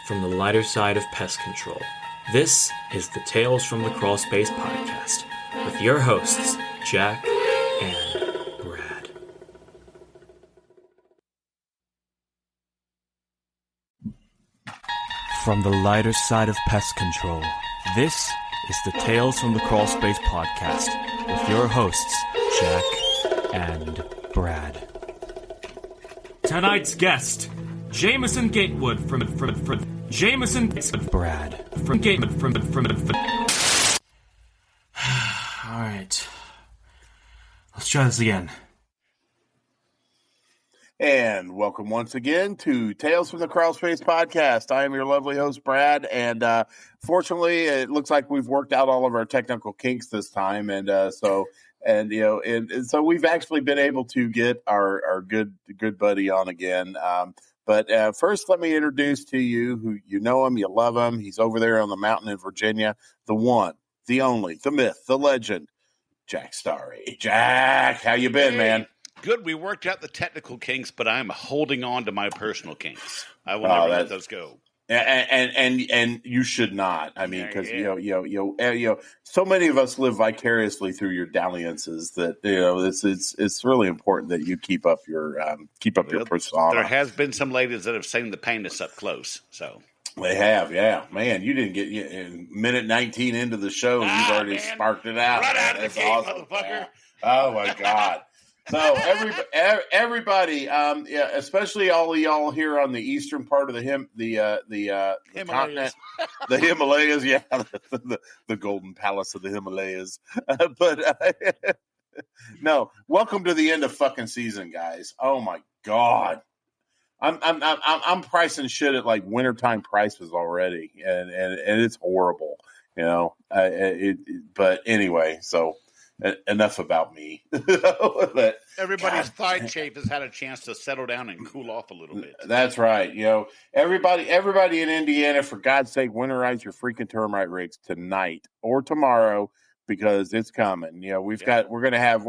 from the lighter side of pest control. This is the Tales from the Crawl Space podcast with your hosts, Jack and Brad. From the lighter side of pest control, this is the Tales from the Crawl Space podcast with your hosts, Jack and Brad. Tonight's guest, Jameson Gatewood from Jameson Brad from All right. Let's try this again. And welcome once again to Tales from the Crawl Space podcast. I am your lovely host, Brad, and fortunately, it looks like we've worked out all of our technical kinks this time, and so we've actually been able to get our good buddy on again. But first, let me introduce to you who you know him, you love him. He's over there on the mountain in Virginia. The one, the only, the myth, the legend, Jack Starry. Jack, how you been, man? Good. We worked out the technical kinks, but I'm holding on to my personal kinks. I will never let those go. And you should not. I mean, because so many of us live vicariously through your dalliances that it's really important that you keep up your persona. There has been some ladies that have seen the penis up close, so. They have, yeah. Man, you didn't get in minute 19 into the show. You've already sparked it out. Right out of the gate, awesome, motherfucker. man. Oh, my God. So everybody, especially all of y'all here on the eastern part of the continent, the Himalayas, the Golden Palace of the Himalayas. No, welcome to the end of fucking season, guys. Oh my God. I'm pricing shit at like wintertime prices already, and it's horrible, but anyway, so enough about me. But everybody's thigh shape has had a chance to settle down and cool off a little bit. That's right. Everybody in Indiana, for God's sake, winterize your freaking termite rigs tonight or tomorrow, because it's coming. We're gonna have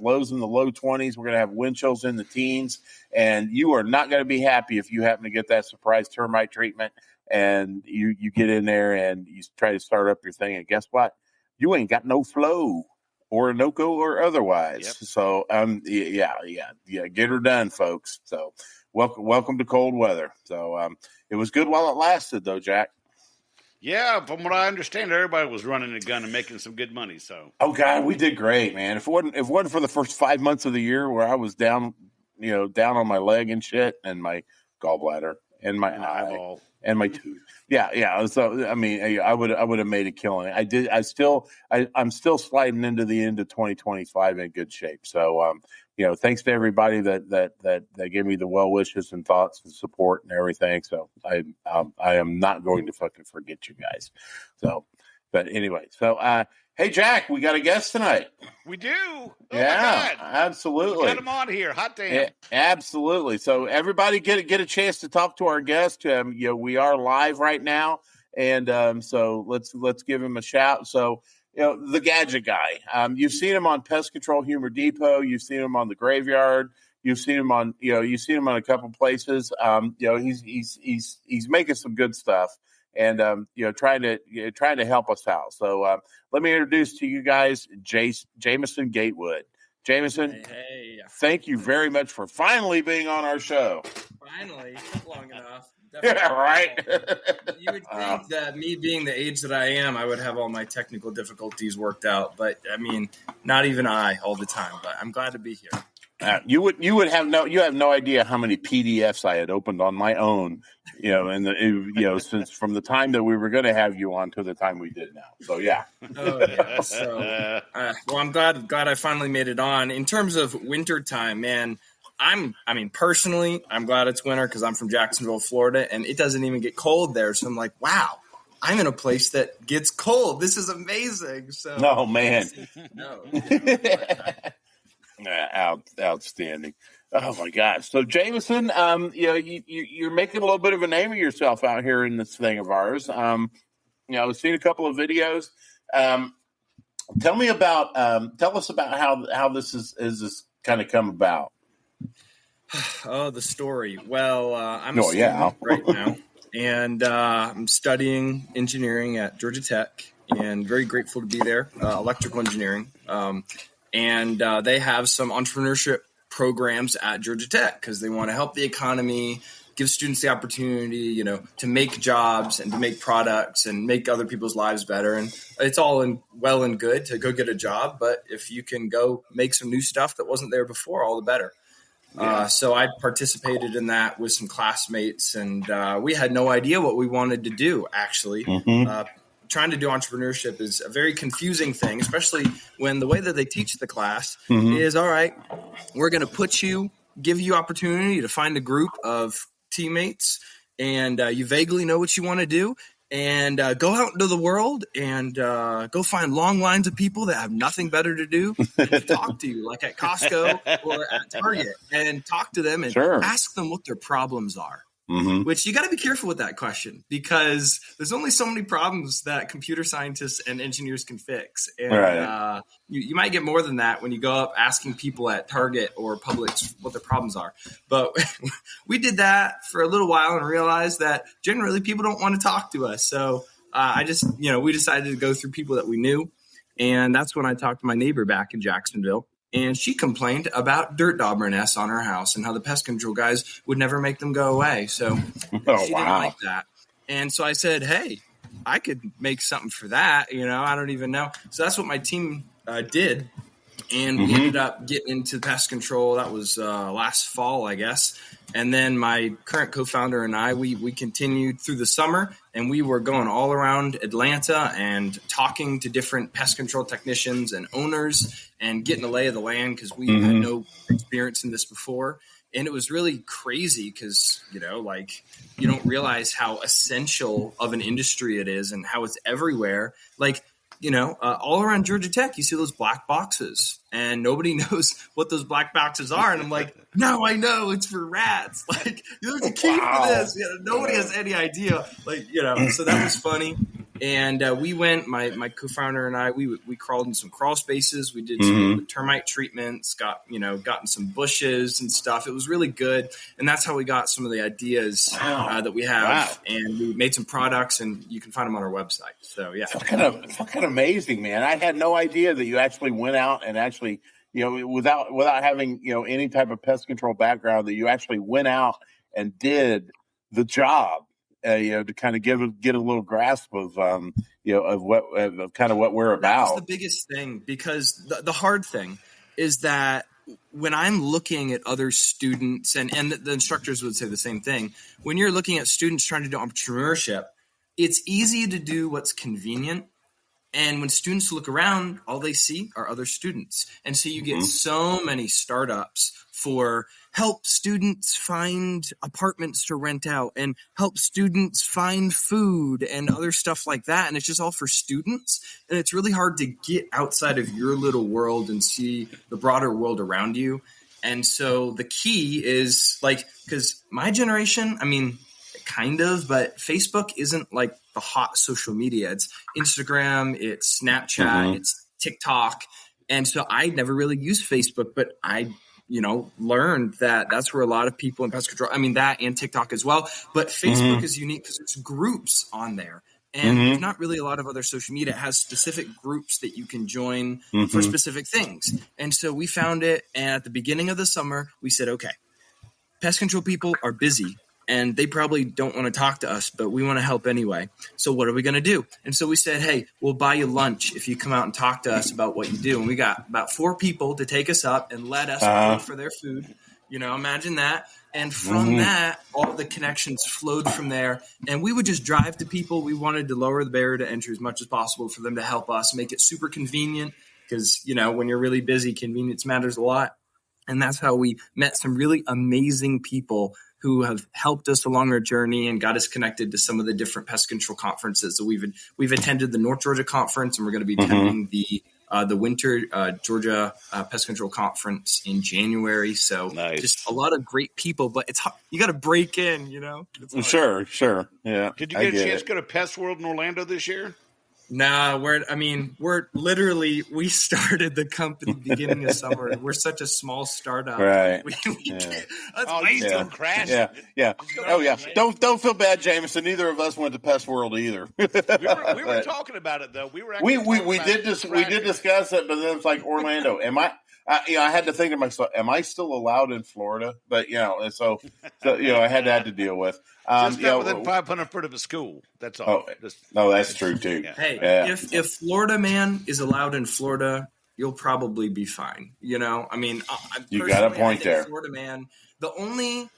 lows in the low 20s. We're gonna have wind chills in the teens, and you are not gonna be happy if you happen to get that surprise termite treatment and you get in there and you try to start up your thing, and guess what? You ain't got no flow or no-go or otherwise. Yep. So get her done, folks. So welcome to cold weather. So it was good while it lasted, though, Jack. Yeah, from what I understand, everybody was running a gun and making some good money. So, oh God, we did great, man. If it wasn't for the first 5 months of the year where I was down on my leg and shit, and my gallbladder and my eyeball and my tooth, yeah. So I mean, I would have made a killing. I did. I'm still sliding into the end of 2025 in good shape. So thanks to everybody that gave me the well wishes and thoughts and support and everything. So I am not going to fucking forget you guys. So, but anyway, so hey Jack, we got a guest tonight. We do. Oh yeah, my God. Absolutely. We got him on here. Hot damn. Yeah, absolutely. So everybody get a chance to talk to our guest. We are live right now, and so let's give him a shout. So. The gadget guy. You've seen him on Pest Control Humor Depot. You've seen him on the Graveyard. You've seen him on a couple places. He's making some good stuff, and trying to help us out. So let me introduce to you guys Jameson Gatewood. Jameson, hey. Thank you very much for finally being on our show. Finally, took long enough. Yeah, right. You would think that me being the age that I am, I would have all my technical difficulties worked out, but I mean, not even I all the time. But I'm glad to be here. You have no idea how many PDFs I had opened on my own, since from the time that we were going to have you on to the time we did now. So yeah. Oh yeah. So well, I'm glad I finally made it on. In terms of winter time, man. Personally, I'm glad it's winter because I'm from Jacksonville, Florida, and it doesn't even get cold there. So I'm like, wow, I'm in a place that gets cold. This is amazing. So, oh man, no, outstanding. Oh my gosh. So Jameson, you're making a little bit of a name of yourself out here in this thing of ours. I've seen a couple of videos. Tell us about how this is kind of come about. Oh, the story. Well, I'm right now. and I'm studying engineering at Georgia Tech, and very grateful to be there. Electrical engineering, and they have some entrepreneurship programs at Georgia Tech because they want to help the economy, give students the opportunity, to make jobs and to make products and make other people's lives better. And it's all well and good to go get a job, but if you can go make some new stuff that wasn't there before, all the better. Yeah. So I participated in that with some classmates, and we had no idea what we wanted to do, actually. Trying to do entrepreneurship is a very confusing thing, especially when the way that they teach the class is, all right, we're going to give you opportunity to find a group of teammates, and you vaguely know what you want to do, and go out into the world and go find long lines of people that have nothing better to do than to talk to you, like at Costco or at Target, and talk to them and ask them what their problems are. Which you got to be careful with that question, because there's only so many problems that computer scientists and engineers can fix. And you might get more than that when you go up asking people at Target or Publix what their problems are. But we did that for a little while and realized that generally people don't want to talk to us. So we decided to go through people that we knew. And that's when I talked to my neighbor back in Jacksonville. And she complained about dirt dauber nests on her house and how the pest control guys would never make them go away. So she didn't like that. And so I said, hey, I could make something for that. I don't even know. So that's what my team did. And we ended up getting into pest control. That was last fall, I guess. And then my current co-founder and I, we continued through the summer, and we were going all around Atlanta and talking to different pest control technicians and owners and getting the lay of the land, because we had no experience in this before. And it was really crazy because, you don't realize how essential of an industry it is and how it's everywhere. All around Georgia Tech, you see those black boxes, and nobody knows what those black boxes are. And I'm like, no, I know, it's for rats. There's a key for this. Nobody has any idea. So that was funny. And we went, my co-founder and I, we crawled in some crawl spaces. We did some termite treatments, gotten some bushes and stuff. It was really good. And that's how we got some of the ideas that we have. Wow. And we made some products, and you can find them on our website. So, yeah. It's fucking amazing, man. I had no idea that you actually went out and actually, without having, any type of pest control background, that you actually went out and did the job. To kind of get a little grasp of what we're about. That was the biggest thing, because the hard thing is that when I'm looking at other students, and the instructors would say the same thing, when you're looking at students trying to do entrepreneurship, it's easy to do what's convenient. And when students look around, all they see are other students. And so you get so many startups for help students find apartments to rent out and help students find food and other stuff like that. And it's just all for students. And it's really hard to get outside of your little world and see the broader world around you. And so the key is because my generation, kind of, but Facebook isn't like the hot social media. It's Instagram, it's Snapchat, it's TikTok. And so I never really used Facebook, but I, learned that that's where a lot of people in pest control, that and TikTok as well. But Facebook is unique because it's groups on there. And there's not really a lot of other social media. It has specific groups that you can join for specific things. And so we found it. And at the beginning of the summer, we said, okay, pest control people are busy. And they probably don't want to talk to us, but we want to help anyway. So what are we going to do? And so we said, hey, we'll buy you lunch if you come out and talk to us about what you do. And we got about 4 people to take us up and let us pay for their food. Imagine that. And from that, all the connections flowed from there. And we would just drive to people. We wanted to lower the barrier to entry as much as possible for them to help us, make it super convenient. Because, when you're really busy, convenience matters a lot. And that's how we met some really amazing people who have helped us along our journey and got us connected to some of the different pest control conferences. So we've attended the North Georgia Conference, and we're going to be attending the Winter Georgia Pest Control Conference in January. So just a lot of great people, but it's hard. You got to break in, Sure. Yeah. Did you get a chance to go to Pest World in Orlando this year? Nah, we're literally, we started the company beginning of summer. We're such a small startup. Right. We can't, you still crash. Yeah. Oh yeah. Don't feel bad, Jameson. Neither of us went to Pest World either. we were talking about it though. We did discuss it, but then it's like Orlando. I had to think to myself, am I still allowed in Florida? But so I had to deal with. Just within 500 foot of a school. That's all. That's true too. Yeah. Hey, if Florida man is allowed in Florida, you'll probably be fine. You got a point there. Florida man, the only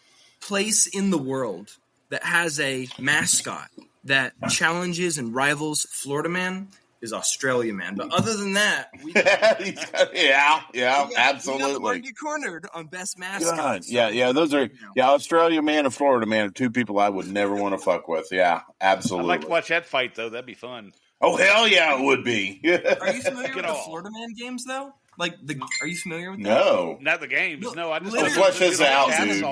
place in the world that has a mascot that challenges and rivals Florida man is Australia man. But other than that, absolutely. You cornered on best mascot. Those are Australia man and Florida man are two people I would never want to fuck with. Yeah, absolutely. I'd like to watch that fight though. That'd be fun. Oh hell yeah, it would be. Are you familiar with the Florida man games though? Are you familiar with that? No. Not the games. No, I just let's flesh this out, dude.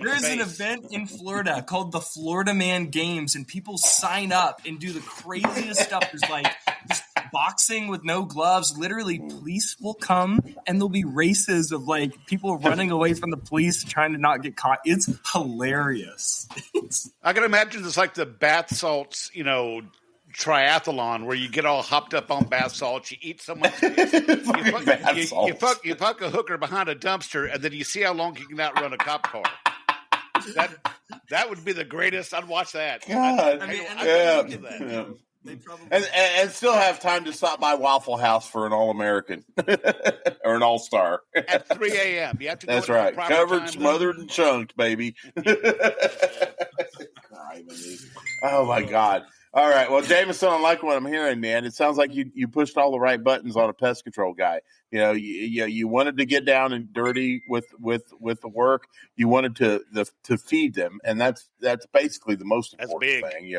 There's an event in Florida called the Florida Man Games, and people sign up and do the craziest stuff. There's just boxing with no gloves. Literally, police will come, and there'll be races of people running away from the police trying to not get caught. It's hilarious. I can imagine it's like the bath salts, triathlon where you get all hopped up on bath salts, you eat someone's you fuck a hooker behind a dumpster, and then you see how long you can outrun a cop car. That would be the greatest. I'd watch that. God. They probably and still have time to stop by Waffle House for an All-American or an All-Star at 3 a.m. You have to. That's right. Covered, smothered, and chunked, baby. Oh my God. All right. Well, Jameson, I like what I'm hearing, man. It sounds like you pushed all the right buttons on a pest control guy. You wanted to get down and dirty with the work. You wanted to feed them, and that's basically the most important thing.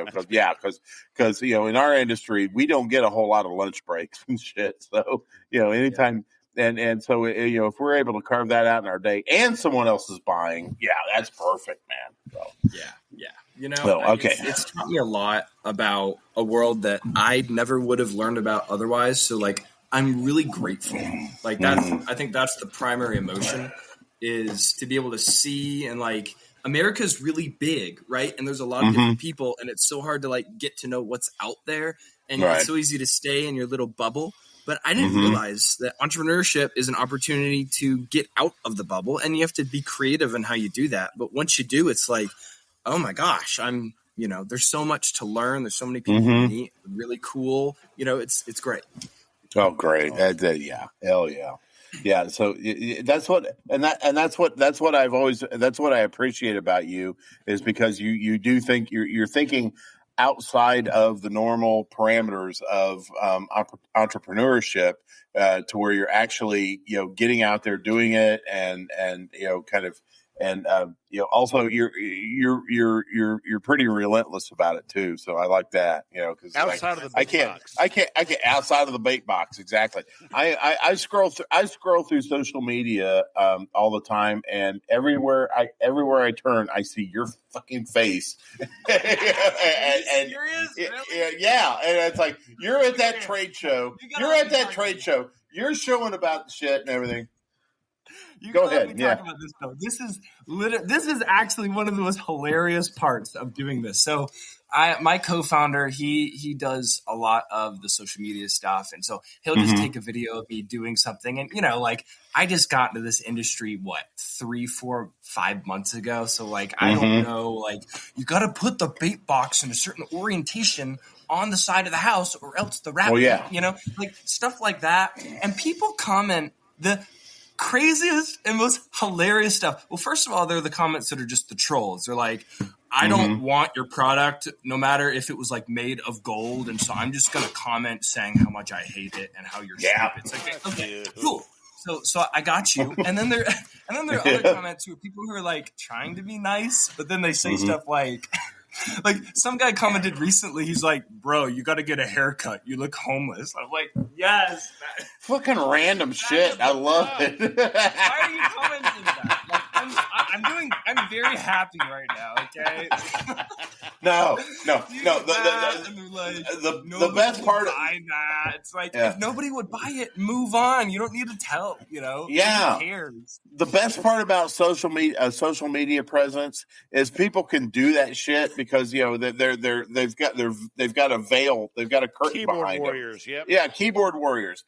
Because in our industry we don't get a whole lot of lunch breaks and shit. So anytime. And so if we're able to carve that out in our day, and someone else is buying, that's perfect, man. So. Yeah. Okay. It's taught me a lot about a world that I never would have learned about otherwise. So I'm really grateful. I think that's the primary emotion, is to be able to see, and America's really big, right? And there's a lot of different people, and it's so hard to get to know what's out there, and it's so easy to stay in your little bubble. But I didn't realize that entrepreneurship is an opportunity to get out of the bubble, and you have to be creative in how you do that. But once you do, it's oh my gosh, there's so much to learn. There's so many people to meet, really cool. It's great. Oh, great. Hell yeah. Yeah. So that's what I appreciate about you, is because you do think you're thinking outside of the normal parameters of entrepreneurship, to where you're actually, getting out there, doing it, and kind of. And also you're pretty relentless about it too. So I like that, because outside of the bait box. I can't outside of the bait box. Exactly. I scroll through social media all the time, and everywhere I turn, I see your fucking face. and serious? Really? Yeah, and it's like you're at that trade show. You're showing about the shit and everything. Go ahead. Talk about this though. This is actually one of the most hilarious parts of doing this. So, my co-founder, he does a lot of the social media stuff, and so he'll just take a video of me doing something. And I just got into this industry 3, 4, 5 months ago. So I don't know. You got to put the bait box in a certain orientation on the side of the house, or else the rat. Stuff like that. And people comment the craziest and most hilarious stuff. Well, first of all, they're the comments that are just the trolls. They're like, I don't want your product, no matter if it was made of gold, and so I'm just gonna comment saying how much I hate it and how you're stupid. It's okay, cool. So I got you. And then there are other comments who are people who are trying to be nice, but then they say stuff like some guy commented recently, he's like, bro, you got to get a haircut. You look homeless. I'm like, yes. Fucking random shit. I love it. Why are you commenting that? I'm very happy right now. Okay. No. The best part of that, it's like if nobody would buy it, move on. You don't need to tell. Yeah. Who cares? The best part about social media presence is people can do that shit because they've got a veil, they've got a curtain keyboard behind warriors. them. Yep. Yeah, keyboard warriors.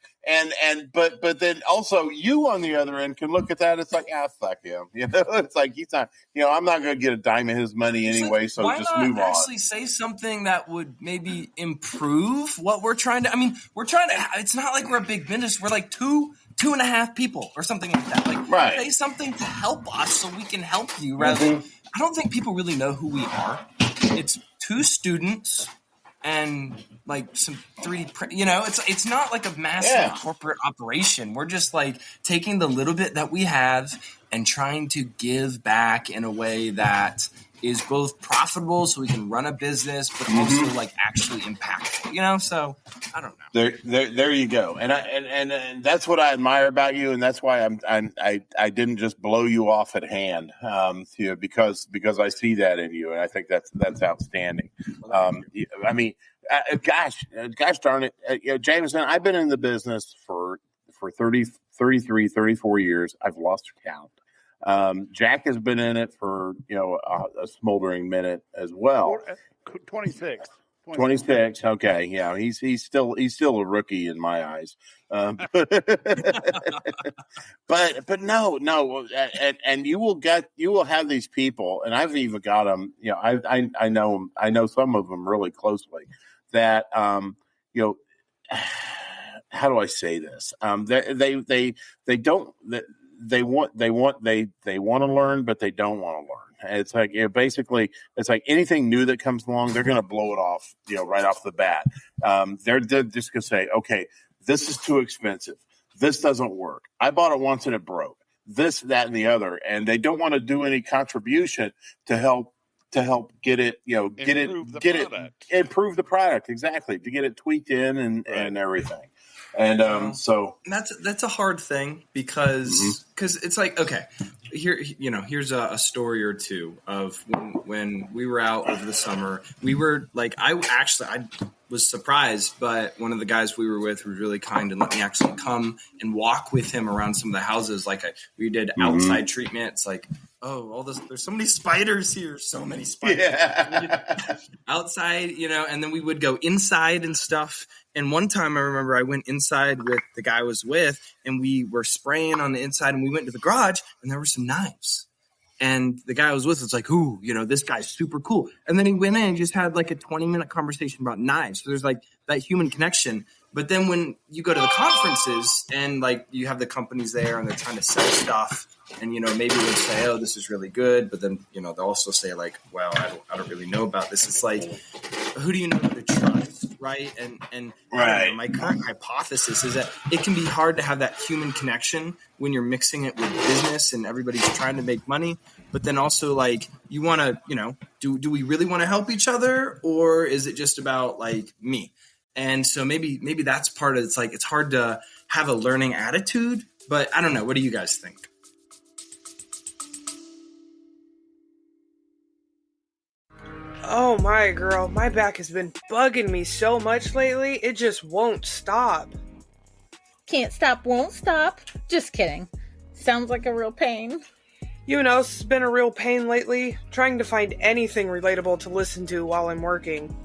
But then also you on the other end can look at that. It's like, fuck him. It's like he's not. I'm not going to get a dime of his money anyway. So just move on. Why not actually say something that would maybe improve what we're trying to? I mean, we're trying to. It's not like we're a big business. We're like 2.5 people or something like that. Like, right. Say something to help us so we can help you. Rather, I don't think people really know who we are. It's 2 students and like some 3D print. It's not like a massive corporate operation. We're just like taking the little bit that we have and trying to give back in a way that is both profitable so we can run a business, but also like actually impactful, so I don't know. There you go. And that's what I admire about you. And that's why I didn't just blow you off at hand, because I see that in you. And I think that's outstanding. I mean, gosh darn it. Jameson, I've been in the business for 33, 34 years. I've lost count. Jack has been in it for a smoldering minute as well. 26. Okay, yeah, he's still a rookie in my eyes. But no, and you will have these people, and I've even got them. I know some of them really closely. That how do I say this? They don't. They want to learn, but they don't want to learn. It's like basically it's like anything new that comes along, they're going to blow it off, right off the bat. They're just going to say, okay, this is too expensive. This doesn't work. I bought it once and it broke. This, that, and the other, and they don't want to do any contribution to help get it, improve the product, exactly, to get it tweaked in and everything. And so that's a hard thing because it's like, okay, here's a story or two of when we were out over the summer. We were like, I was surprised, but one of the guys we were with was really kind and let me actually come and walk with him around some of the houses. Like we did outside treatment. It's like, there's so many spiders here. So many spiders. Yeah. Outside, and then we would go inside and stuff. And one time I remember I went inside with the guy I was with and we were spraying on the inside and we went to the garage and there were some knives. And the guy I was with was like, ooh, this guy's super cool. And then he went in and just had like a 20-minute conversation about knives. So there's like that human connection. But then when you go to the conferences and like you have the companies there and they're trying to sell stuff and, maybe they'll say, oh, this is really good. But then, they'll also say like, well, I don't really know about this. It's like, who do you know to trust? Right. And right. My current hypothesis is that it can be hard to have that human connection when you're mixing it with business and everybody's trying to make money. But then also like you want to, do we really want to help each other or is it just about like me? And so maybe that's part of it's like it's hard to have a learning attitude. But I don't know. What do you guys think? Oh my girl, my back has been bugging me so much lately, it just won't stop. Can't stop, won't stop. Just kidding. Sounds like a real pain. You know, it's been a real pain lately, trying to find anything relatable to listen to while I'm working.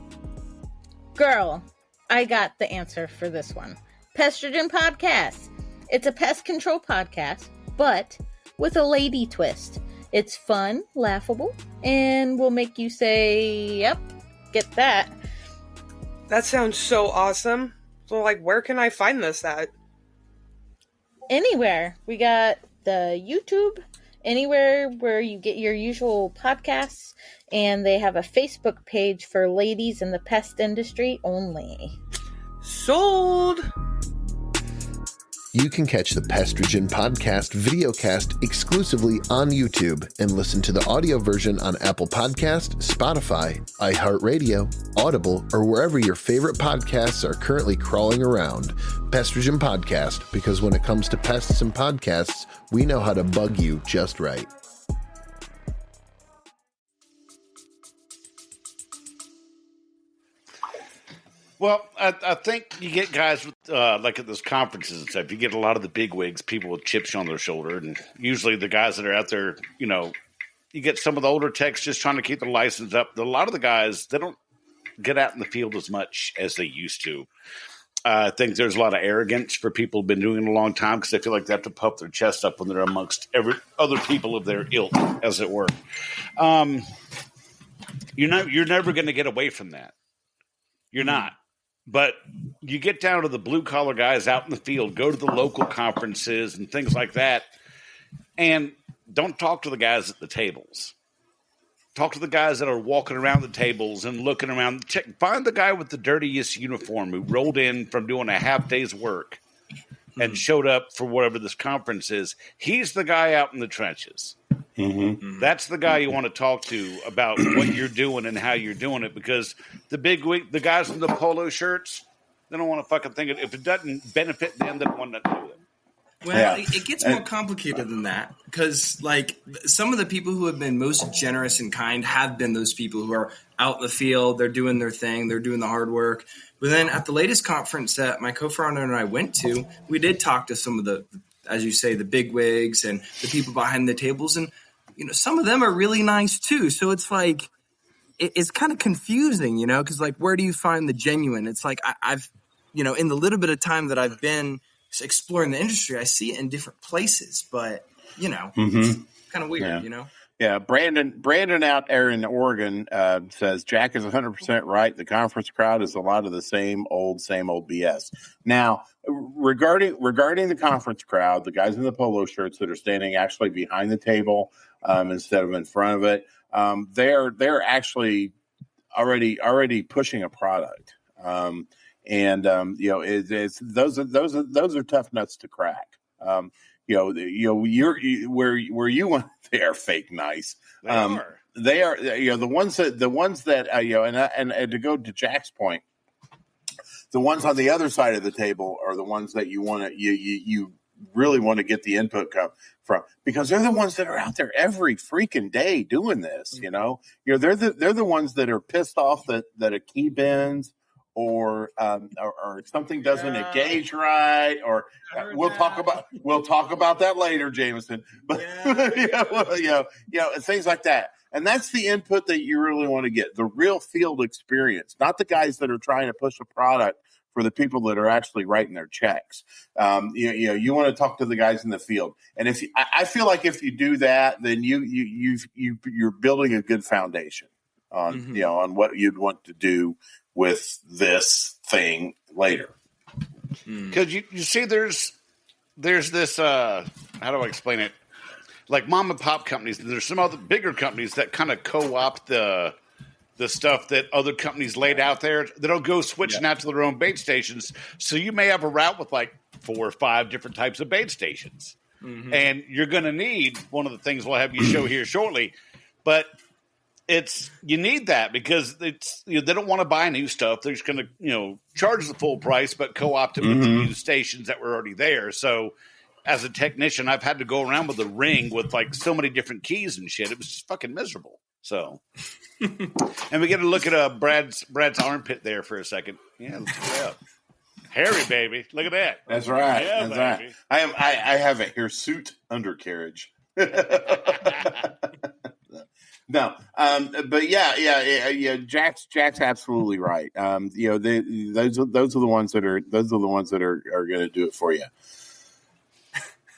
Girl, I got the answer for this one. Pestrogen Podcast. It's a pest control podcast, but with a lady twist. It's fun, laughable, and will make you say, yep, get that. That sounds so awesome. So, where can I find this at? Anywhere. We got the YouTube, anywhere where you get your usual podcasts, and they have a Facebook page for ladies in the pest industry only. Sold! You can catch the Pestrogen Podcast videocast exclusively on YouTube and listen to the audio version on Apple Podcast, Spotify, iHeartRadio, Audible, or wherever your favorite podcasts are currently crawling around. Pestrogen Podcast, because when it comes to pests and podcasts, we know how to bug you just right. Well, I think you get guys with like at those conferences and stuff. You get a lot of the big wigs, people with chips on their shoulder, and usually the guys that are out there, you get some of the older techs just trying to keep their license up. A lot of the guys, they don't get out in the field as much as they used to. I think there's a lot of arrogance for people who've been doing it a long time because they feel like they have to puff their chest up when they're amongst other people of their ilk, as it were. You're never going to get away from that. You're not. But you get down to the blue-collar guys out in the field, go to the local conferences and things like that, and don't talk to the guys at the tables. Talk to the guys that are walking around the tables and looking around. Find the guy with the dirtiest uniform who rolled in from doing a half day's work and showed up for whatever this conference is. He's the guy out in the trenches. Mm-hmm. That's the guy you want to talk to about what you're doing and how you're doing it, because the guys in the polo shirts, they don't want to fucking think it. If it doesn't benefit them, they don't want to do it. Well, it gets more complicated than that, because like some of the people who have been most generous and kind have been those people who are out in the field. They're doing their thing. They're doing the hard work. But then at the latest conference that my co-founder and I went to, we did talk to some of the, as you say, the big wigs and the people behind the tables. And, some of them are really nice too. So it's like, it's kind of confusing, because like, where do you find the genuine? It's like, I've, in the little bit of time that I've been exploring the industry, I see it in different places, but, it's kind of weird, Yeah, Brandon out there in Oregon says Jack is 100% right. The conference crowd is a lot of the same old BS. Now, regarding the conference crowd, the guys in the polo shirts that are standing actually behind the table instead of in front of it, they're actually already pushing a product, it's those are tough nuts to crack. You're where you want. They are fake nice. They are the ones that and to go to Jack's point, the ones on the other side of the table are the ones that you want to you really want to get the input from, because they're the ones that are out there every freaking day doing this. They're the ones that are pissed off that a key bends. Or something doesn't engage right, or we'll talk about that later, Jameson. But things like that, and that's the input that you really want to get, the real field experience, not the guys that are trying to push a product for the people that are actually writing their checks. You want to talk to the guys in the field, and I feel like if you do that, then you're building a good foundation on on what you'd want to do with this thing later. Because you see there's this how do I explain it, like mom and pop companies, and there's some other bigger companies that kind of co-opt the stuff that other companies laid out there. They'll go switching out to their own bait stations, so you may have a route with like 4 or 5 different types of bait stations, and you're going to need one of the things we'll have you show here shortly, but you need that because it's they don't want to buy new stuff. They're just going to charge the full price, but co-opt it with the new stations that were already there. So, as a technician, I've had to go around with a ring with like so many different keys and shit. It was just fucking miserable. So, and we get to look at Brad's armpit there for a second. Yeah, let's check it out. Hairy baby, look at that. That's right. Yeah, that's baby. Right. I have a hirsute undercarriage. No, but yeah. Jack's absolutely right. Those are the ones that are going to do it for you.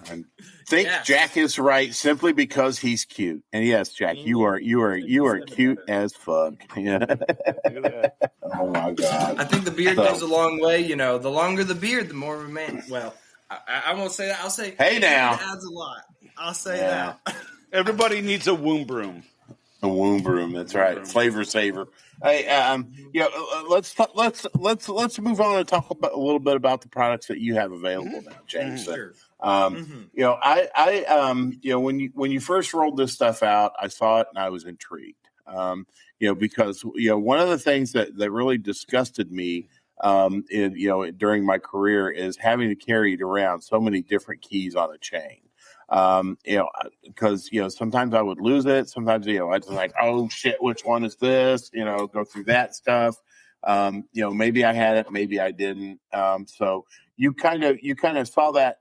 I think Jack is right simply because he's cute. And yes, Jack, you are cute as fuck. Yeah. Oh my God. I think the beard goes a long way. The longer the beard, the more of a man. Well, I won't say that. I'll say, hey now, it adds a lot. I'll say that. Everybody needs a womb broom. A womb broom, that's right. Flavor saver. Hey, let's move on and talk about a little bit about the products that you have available now, James. Sure. When you first rolled this stuff out, I saw it and I was intrigued. Because one of the things that really disgusted me, during my career is having to carry around so many different keys on a chain. Because sometimes I would lose it. Sometimes I was like, oh shit, which one is this? Go through that stuff. Maybe I had it, maybe I didn't. So you kind of saw that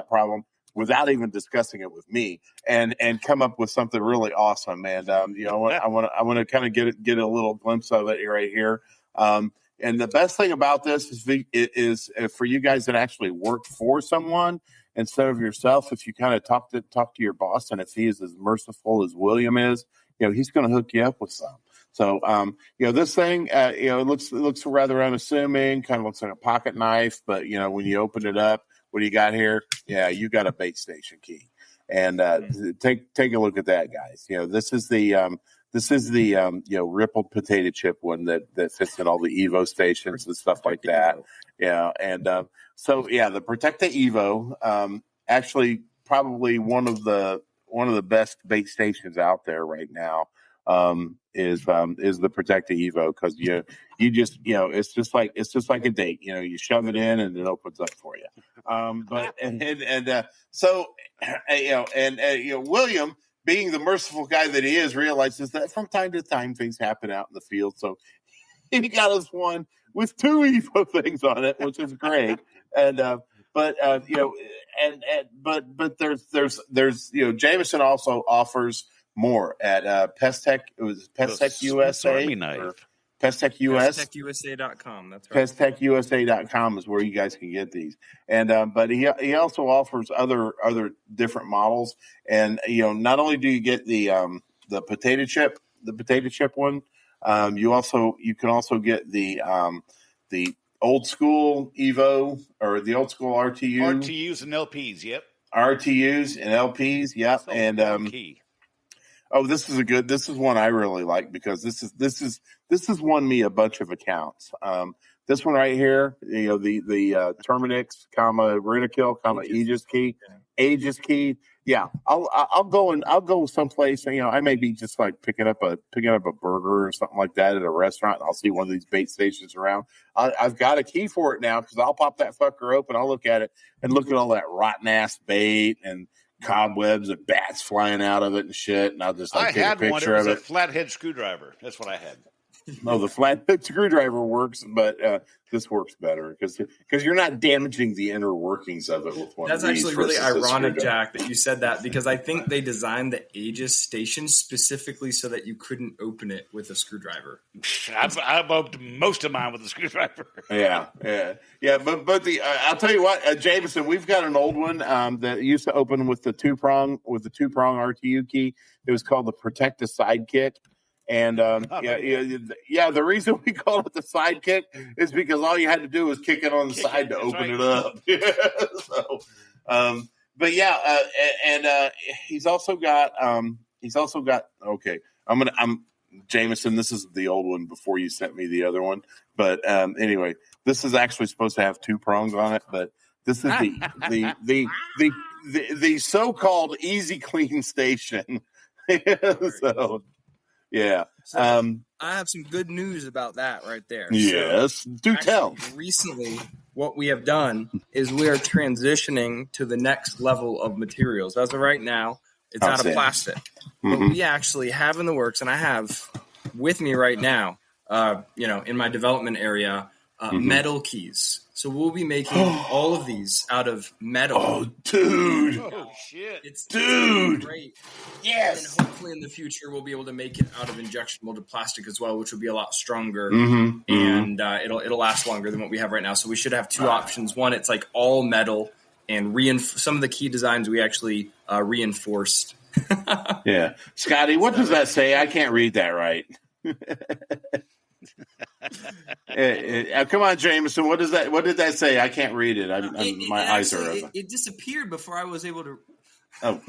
problem without even discussing it with me, and come up with something really awesome. And I want to kind of get a little glimpse of it right here. And the best thing about this is for you guys that actually work for someone instead of yourself. If you kind of talk to your boss, and if he is as merciful as William is, he's going to hook you up with some. So, this thing, it looks rather unassuming, kind of looks like a pocket knife, but when you open it up, what do you got here? Yeah, you got a bait station key, and take a look at that, guys. This is the rippled potato chip one that fits in all the Evo stations and stuff like that. Yeah, and the Protect the Evo, actually probably one of the best bait stations out there right now. Is the Protect the Evo, because you just it's just like a date. You shove it in and it opens up for you. William, being the merciful guy that he is, realizes that from time to time things happen out in the field. So he got us one with 2 Evo things on it, which is great. But there's Jameson also offers more at Pest Tech. It was Pest Tech USA. Pest Tech US. PestTechUSA.com. That's right. PestTechUSA.com is where you guys can get these. And but he also offers other different models. And not only do you get the potato chip one, you can also get the old school Evo, or the old school RTUs and LPs. Yep. RTUs and LPs. Yep. So and this is one I really like, because this has won me a bunch of accounts. This one right here, the Terminix, Rentakill, Aegis key. Yeah, I'll go someplace. I may be just like picking up a burger or something like that at a restaurant, and I'll see one of these bait stations around. I've got a key for it now, because I'll pop that fucker open. I'll look at it and look at all that rotten ass bait and cobwebs and bats flying out of it and shit, and I'll just take a picture of it. It was a flathead screwdriver. That's what I had. No, the flathead screwdriver works, but this works better because you're not damaging the inner workings of it with one. That's actually really ironic, Jack, that you said that, because I think they designed the Aegis station specifically so that you couldn't open it with a screwdriver. I've opened most of mine with a screwdriver. Yeah. But I'll tell you what, Jameson, we've got an old one that used to open with the two prong RTU key. It was called the Protect the Sidekick. And the reason we call it the Sidekick is because all you had to do was kick it on the side to open it up. He's also got okay. I'm Jameson. This is the old one before you sent me the other one. But anyway, this is actually supposed to have 2 prongs on it, but this is the so-called easy clean station. So. Yeah. I have some good news about that right there. Yes. Do tell. Recently, what we have done is we are transitioning to the next level of materials. As of right now, it's out of plastic. Mm-hmm. But we actually have in the works, and I have with me right now, in my development area, metal keys. So we'll be making all of these out of metal. Oh, dude. Oh, shit. It's Yes. great. And hopefully in the future, we'll be able to make it out of injection molded plastic as well, which will be a lot stronger. Mm-hmm. And it'll last longer than what we have right now. So we should have 2 options. One, it's like all metal, and some of the key designs we actually reinforced. Yeah. Scotty, what does that say? I can't read that right. Come on, Jameson. What did that say? I can't read it. My eyes are open. It disappeared before I was able to. Oh.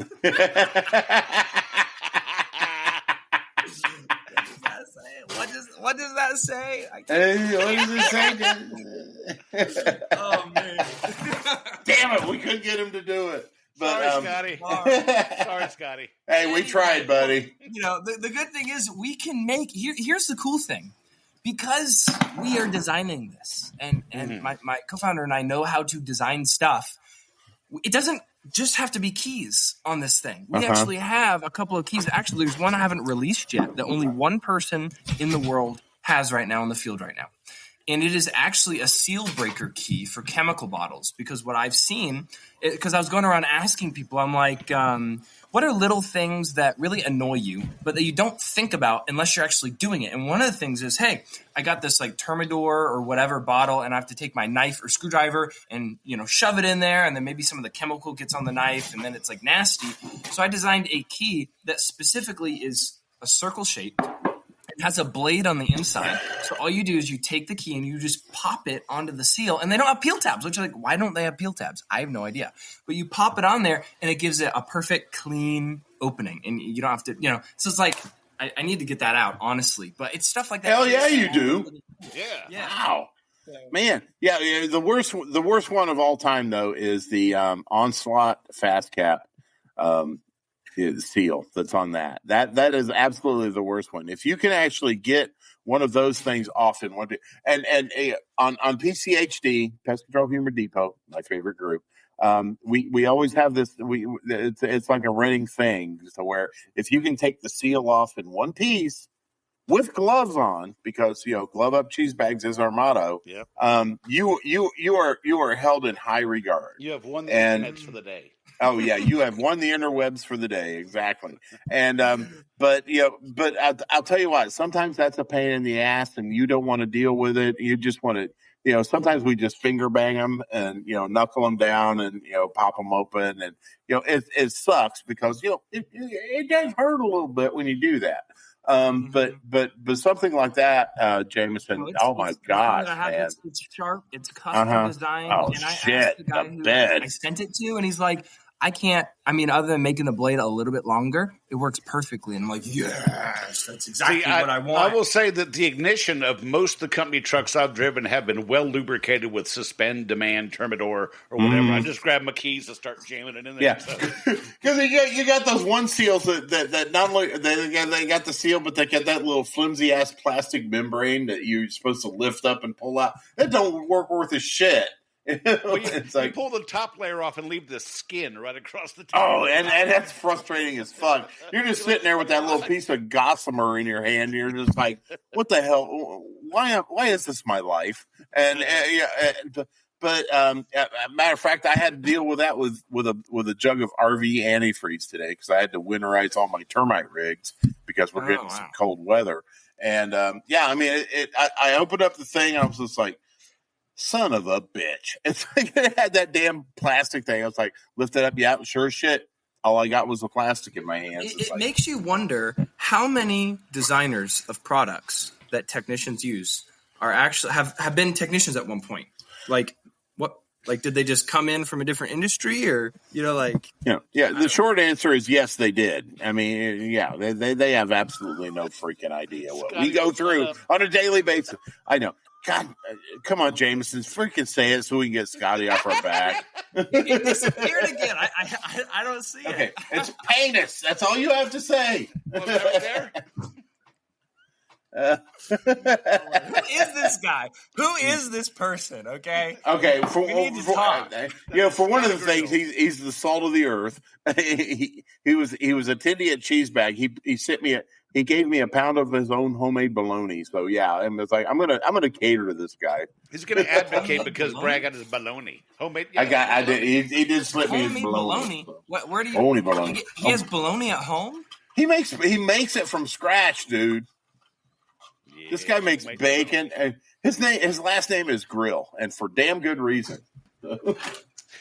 What does that say? What does it say? Oh man! Damn it! We couldn't get him to do it. But, Scotty. Sorry, Scotty. Hey, we tried, buddy. The good thing is we can make. Here's the cool thing. Because we are designing this, and my co-founder and I know how to design stuff, it doesn't just have to be keys on this thing. We actually have a couple of keys. Actually, there's one I haven't released yet that only one person in the world has right now in the field right now. And it is actually a seal breaker key for chemical bottles, because what I've seen, because I was going around asking people, I'm like, what are little things that really annoy you, but that you don't think about unless you're actually doing it? And one of the things is, hey, I got this like Thermidor or whatever bottle, and I have to take my knife or screwdriver and, shove it in there. And then maybe some of the chemical gets on the knife and then it's like nasty. So I designed a key that specifically is a circle shape. It has a blade on the inside. So all you do is you take the key and you just pop it onto the seal. And they don't have peel tabs, which are like, why don't they have peel tabs? I have no idea. But you pop it on there and it gives it a perfect clean opening. And you don't have to, So it's like, I need to get that out, honestly. But it's stuff like that. Hell yeah, you do. Yeah. Wow. Man. Yeah. The worst one of all time, though, is the Onslaught Fast Cap seal that's on that. That is absolutely the worst one. If you can actually get one of those things off in one day, and on PCHD, Pest Control Humor Depot, my favorite group, we always have this. It's like a running thing, so where if you can take the seal off in one piece with gloves on, because glove up cheese bags is our motto. Yep. You are held in high regard. You have won the internets for the day. Oh yeah, you have won the interwebs for the day, exactly. And but I'll tell you what, sometimes that's a pain in the ass, and you don't want to deal with it. You just want to, sometimes we just finger bang them and knuckle them down and pop them open, and it sucks because it does hurt a little bit when you do that. But something like that, Jameson. Oh my gosh, man! It's sharp. It's custom design. Oh and shit! I asked the guy who I sent it to, and he's like, I can't. I mean, other than making the blade a little bit longer, it works perfectly. And I'm like, yes, that's exactly what I want. I will say that the ignition of most of the company trucks I've driven have been well lubricated with suspend, demand, Thermidor, or whatever. I just grab my keys and start jamming it in there. Yeah, because you got those one seals that not only they got the seal, but they got that little flimsy ass plastic membrane that you're supposed to lift up and pull out. That don't work worth a shit. Well, you pull the top layer off and leave the skin right across the top. Oh, and that's frustrating as fuck. You're just sitting there with that little piece of gossamer in your hand. You're just like, what the hell? Why is this my life? And but matter of fact, I had to deal with that with a jug of RV antifreeze today because I had to winterize all my termite rigs because we're getting some cold weather. And I opened up the thing and I was just like, son of a bitch. It's like it had that damn plastic thing. I was like, lift it up. Yeah, sure as shit. All I got was the plastic in my hands. It makes you wonder how many designers of products that technicians use are actually have been technicians at one point. Like what? Like did they just come in from a different industry, or The short answer is yes, they did. I mean, yeah, they have absolutely no freaking idea what we go through on a daily basis. I know. God, come on, Jameson, freaking say it so we can get Scotty off our back. It disappeared again. I don't see it. It's penis. That's all you have to say. Well, right there. Who is this guy? Who is this person? Okay. For one of the things, he's the salt of the earth. he was attending at Cheese Bag. He gave me a pound of his own homemade bologna. So yeah, and it's like I'm gonna cater to this guy. He's gonna advocate because Brad got his bologna homemade. Yeah, I did. He did slip me his bologna. Where do you? Homemade bologna. He has bologna at home. He makes it from scratch, dude. Yeah, this guy makes bacon. And his last name is Grill, and for damn good reason.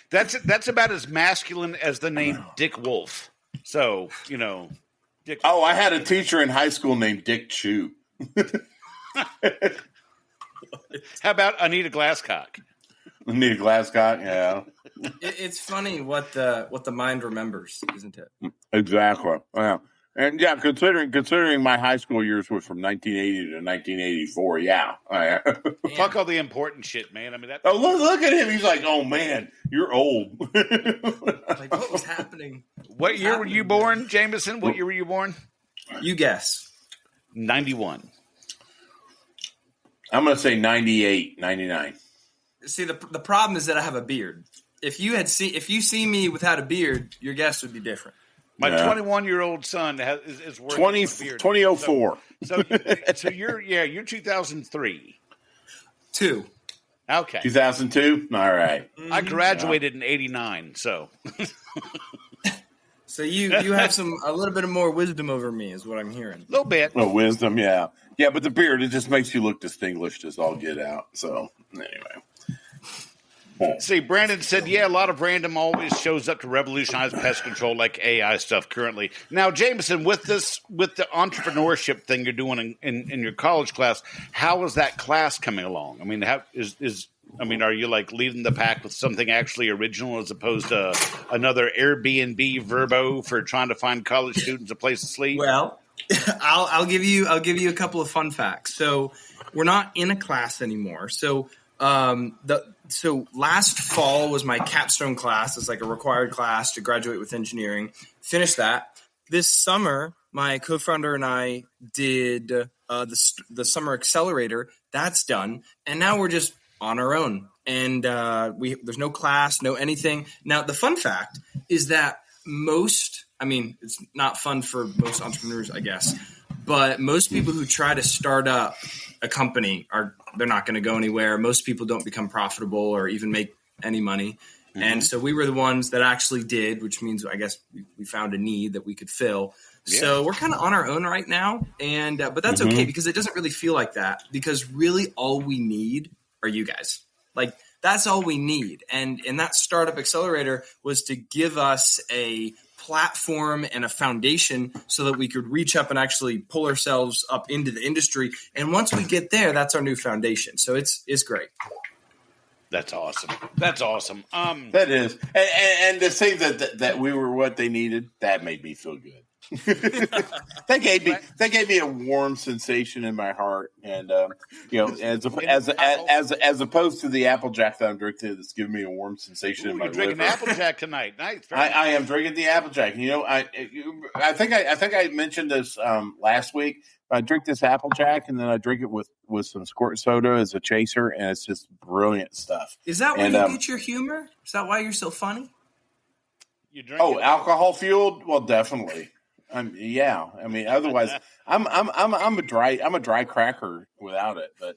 That's about as masculine as the name Dick Wolf. So Dick. Oh, I had a teacher in high school named Dick Chew. How about Anita Glasscock? Anita Glasscock, yeah. It's funny what the mind remembers, isn't it? Exactly. Yeah. And yeah, considering my high school years were from 1980 to 1984, yeah. Fuck all the important shit, man. I mean, that. Oh, look at him. He's like, oh man, you're old. Like, what was happening? What year were you born, Jameson? What year were you born? You guess. 91. I'm going to say 98, 99. See, the problem is that I have a beard. If you see me without a beard, your guess would be different. My 21-year-old son is working 2004. So you're 2003. 2. Okay. 2002. All right. I graduated in '89, so. So you have a little bit of more wisdom over me, is what I'm hearing. A little bit. Well, wisdom, yeah. But the beard, it just makes you look distinguished as all get out. So anyway. See, Brandon said, a lot of random always shows up to revolutionize pest control like AI stuff currently. Now, Jameson, with the entrepreneurship thing you're doing in your college class, how is that class coming along? I mean, are you like leading the pack with something actually original as opposed to another Airbnb Verbo for trying to find college students a place to sleep? Well, I'll give you a couple of fun facts. So we're not in a class anymore. So last fall was my capstone class. It's like a required class to graduate with engineering. Finished that. This summer, my co-founder and I did the summer accelerator. That's done, and now we're just on our own. And there's no class, no anything. Now, the fun fact is that it's not fun for most entrepreneurs, I guess, but most people who try to start up a company they're not going to go anywhere. Most people don't become profitable or even make any money. Mm-hmm. And so we were the ones that actually did, which means I guess we found a need that we could fill. Yeah. So we're kind of on our own right now. And but that's okay because it doesn't really feel like that, because really all we need are you guys. Like, that's all we need. And that startup accelerator was to give us a platform and a foundation so that we could reach up and actually pull ourselves up into the industry. And once we get there, that's our new foundation. So it's great. That's awesome. That's awesome. That is. And to say that we were what they needed, that made me feel good. They gave me a warm sensation in my heart, and as opposed to the Applejack that I'm drinking, it's giving me a warm sensation in my liver. You're drinking Applejack tonight. Nice. I am drinking the Applejack. I think I mentioned this last week. I drink this Applejack, and then I drink it with some squirt soda as a chaser, and it's just brilliant stuff. Is that where you get your humor? Is that why you're so funny? Alcohol fueled? Well, definitely. Otherwise, I'm a dry cracker without it. But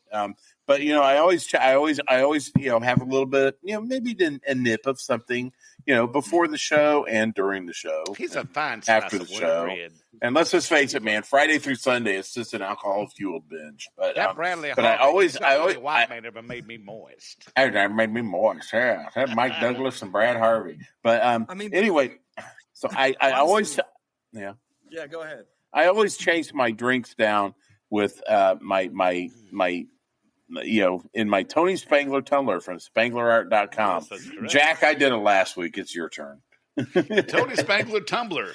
I always have a little bit, maybe a nip of something, before the show and during the show. He's a fine after the show. Bread. And let's just face it, man. Friday through Sunday, it's just an alcohol fueled binge. But that Bradley, but I always made me moist. That made me moist. Yeah, that Mike Douglas and Brad Harvey. But anyway, so I always. Yeah. Yeah, go ahead. I always chase my drinks down with my in my Tony Spangler tumbler from SpanglerArt.com. Yes, Jack, I did it last week. It's your turn. Tony Spangler tumbler,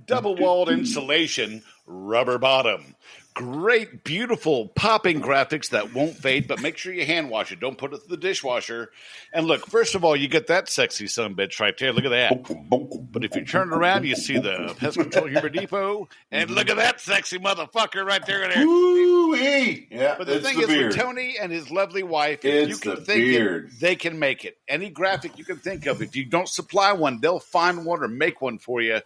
double-walled insulation, rubber bottom. Great, beautiful, popping graphics that won't fade, but make sure you hand wash it. Don't put it in the dishwasher. And look, first of all, you get that sexy sumbitch right there. Look at that. But if you turn it around, you see the Pest Control Humor Depot. And look at that sexy motherfucker right there. Woo-wee. Yeah, but the thing is, with Tony and his lovely wife, if you can think it, they can make it. Any graphic you can think of. If you don't supply one, they'll find one or make one for you.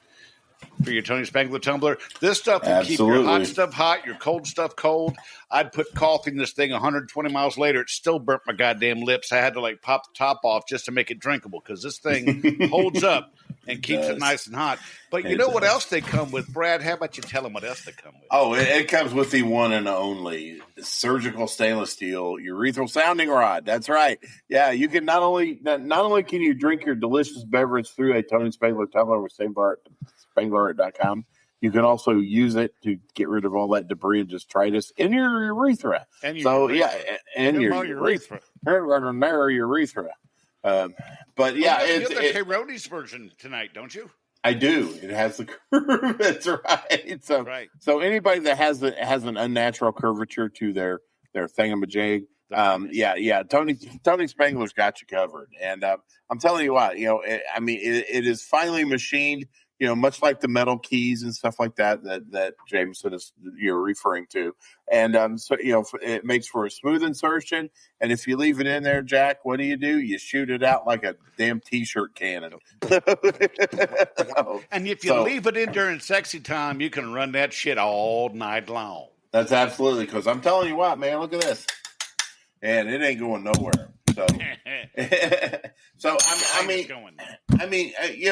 For your Tony Spangler tumbler, this stuff will keep your hot stuff hot, your cold stuff cold. I'd put coffee in this thing 120 miles later. It still burnt my goddamn lips. I had to pop the top off just to make it drinkable because this thing holds up and keeps it nice and hot. But you know what else they come with, Brad? How about you tell them what else they come with? Oh, it comes with the one and only surgical stainless steel urethral sounding rod. That's right. Yeah, you can not only can you drink your delicious beverage through a Tony Spangler tumbler with SpanglerArt.com. You can also use it to get rid of all that debris and just detritus in your urethra. And your urethra. Narrow urethra. But yeah, you have the Caronis version tonight, don't you? I do. It has the curve. That's right. So anybody that has an unnatural curvature to their thingamajig, Tony Spangler's got you covered. And I'm telling you what, it is finely machined. much like the metal keys and stuff like that Jameson is you're referring to. And so it makes for a smooth insertion. And if you leave it in there, Jack, what do? You shoot it out like a damn t-shirt cannon. And if you leave it in during sexy time, you can run that shit all night long. That's absolutely, because I'm telling you what, man, look at this. And it ain't going nowhere. So,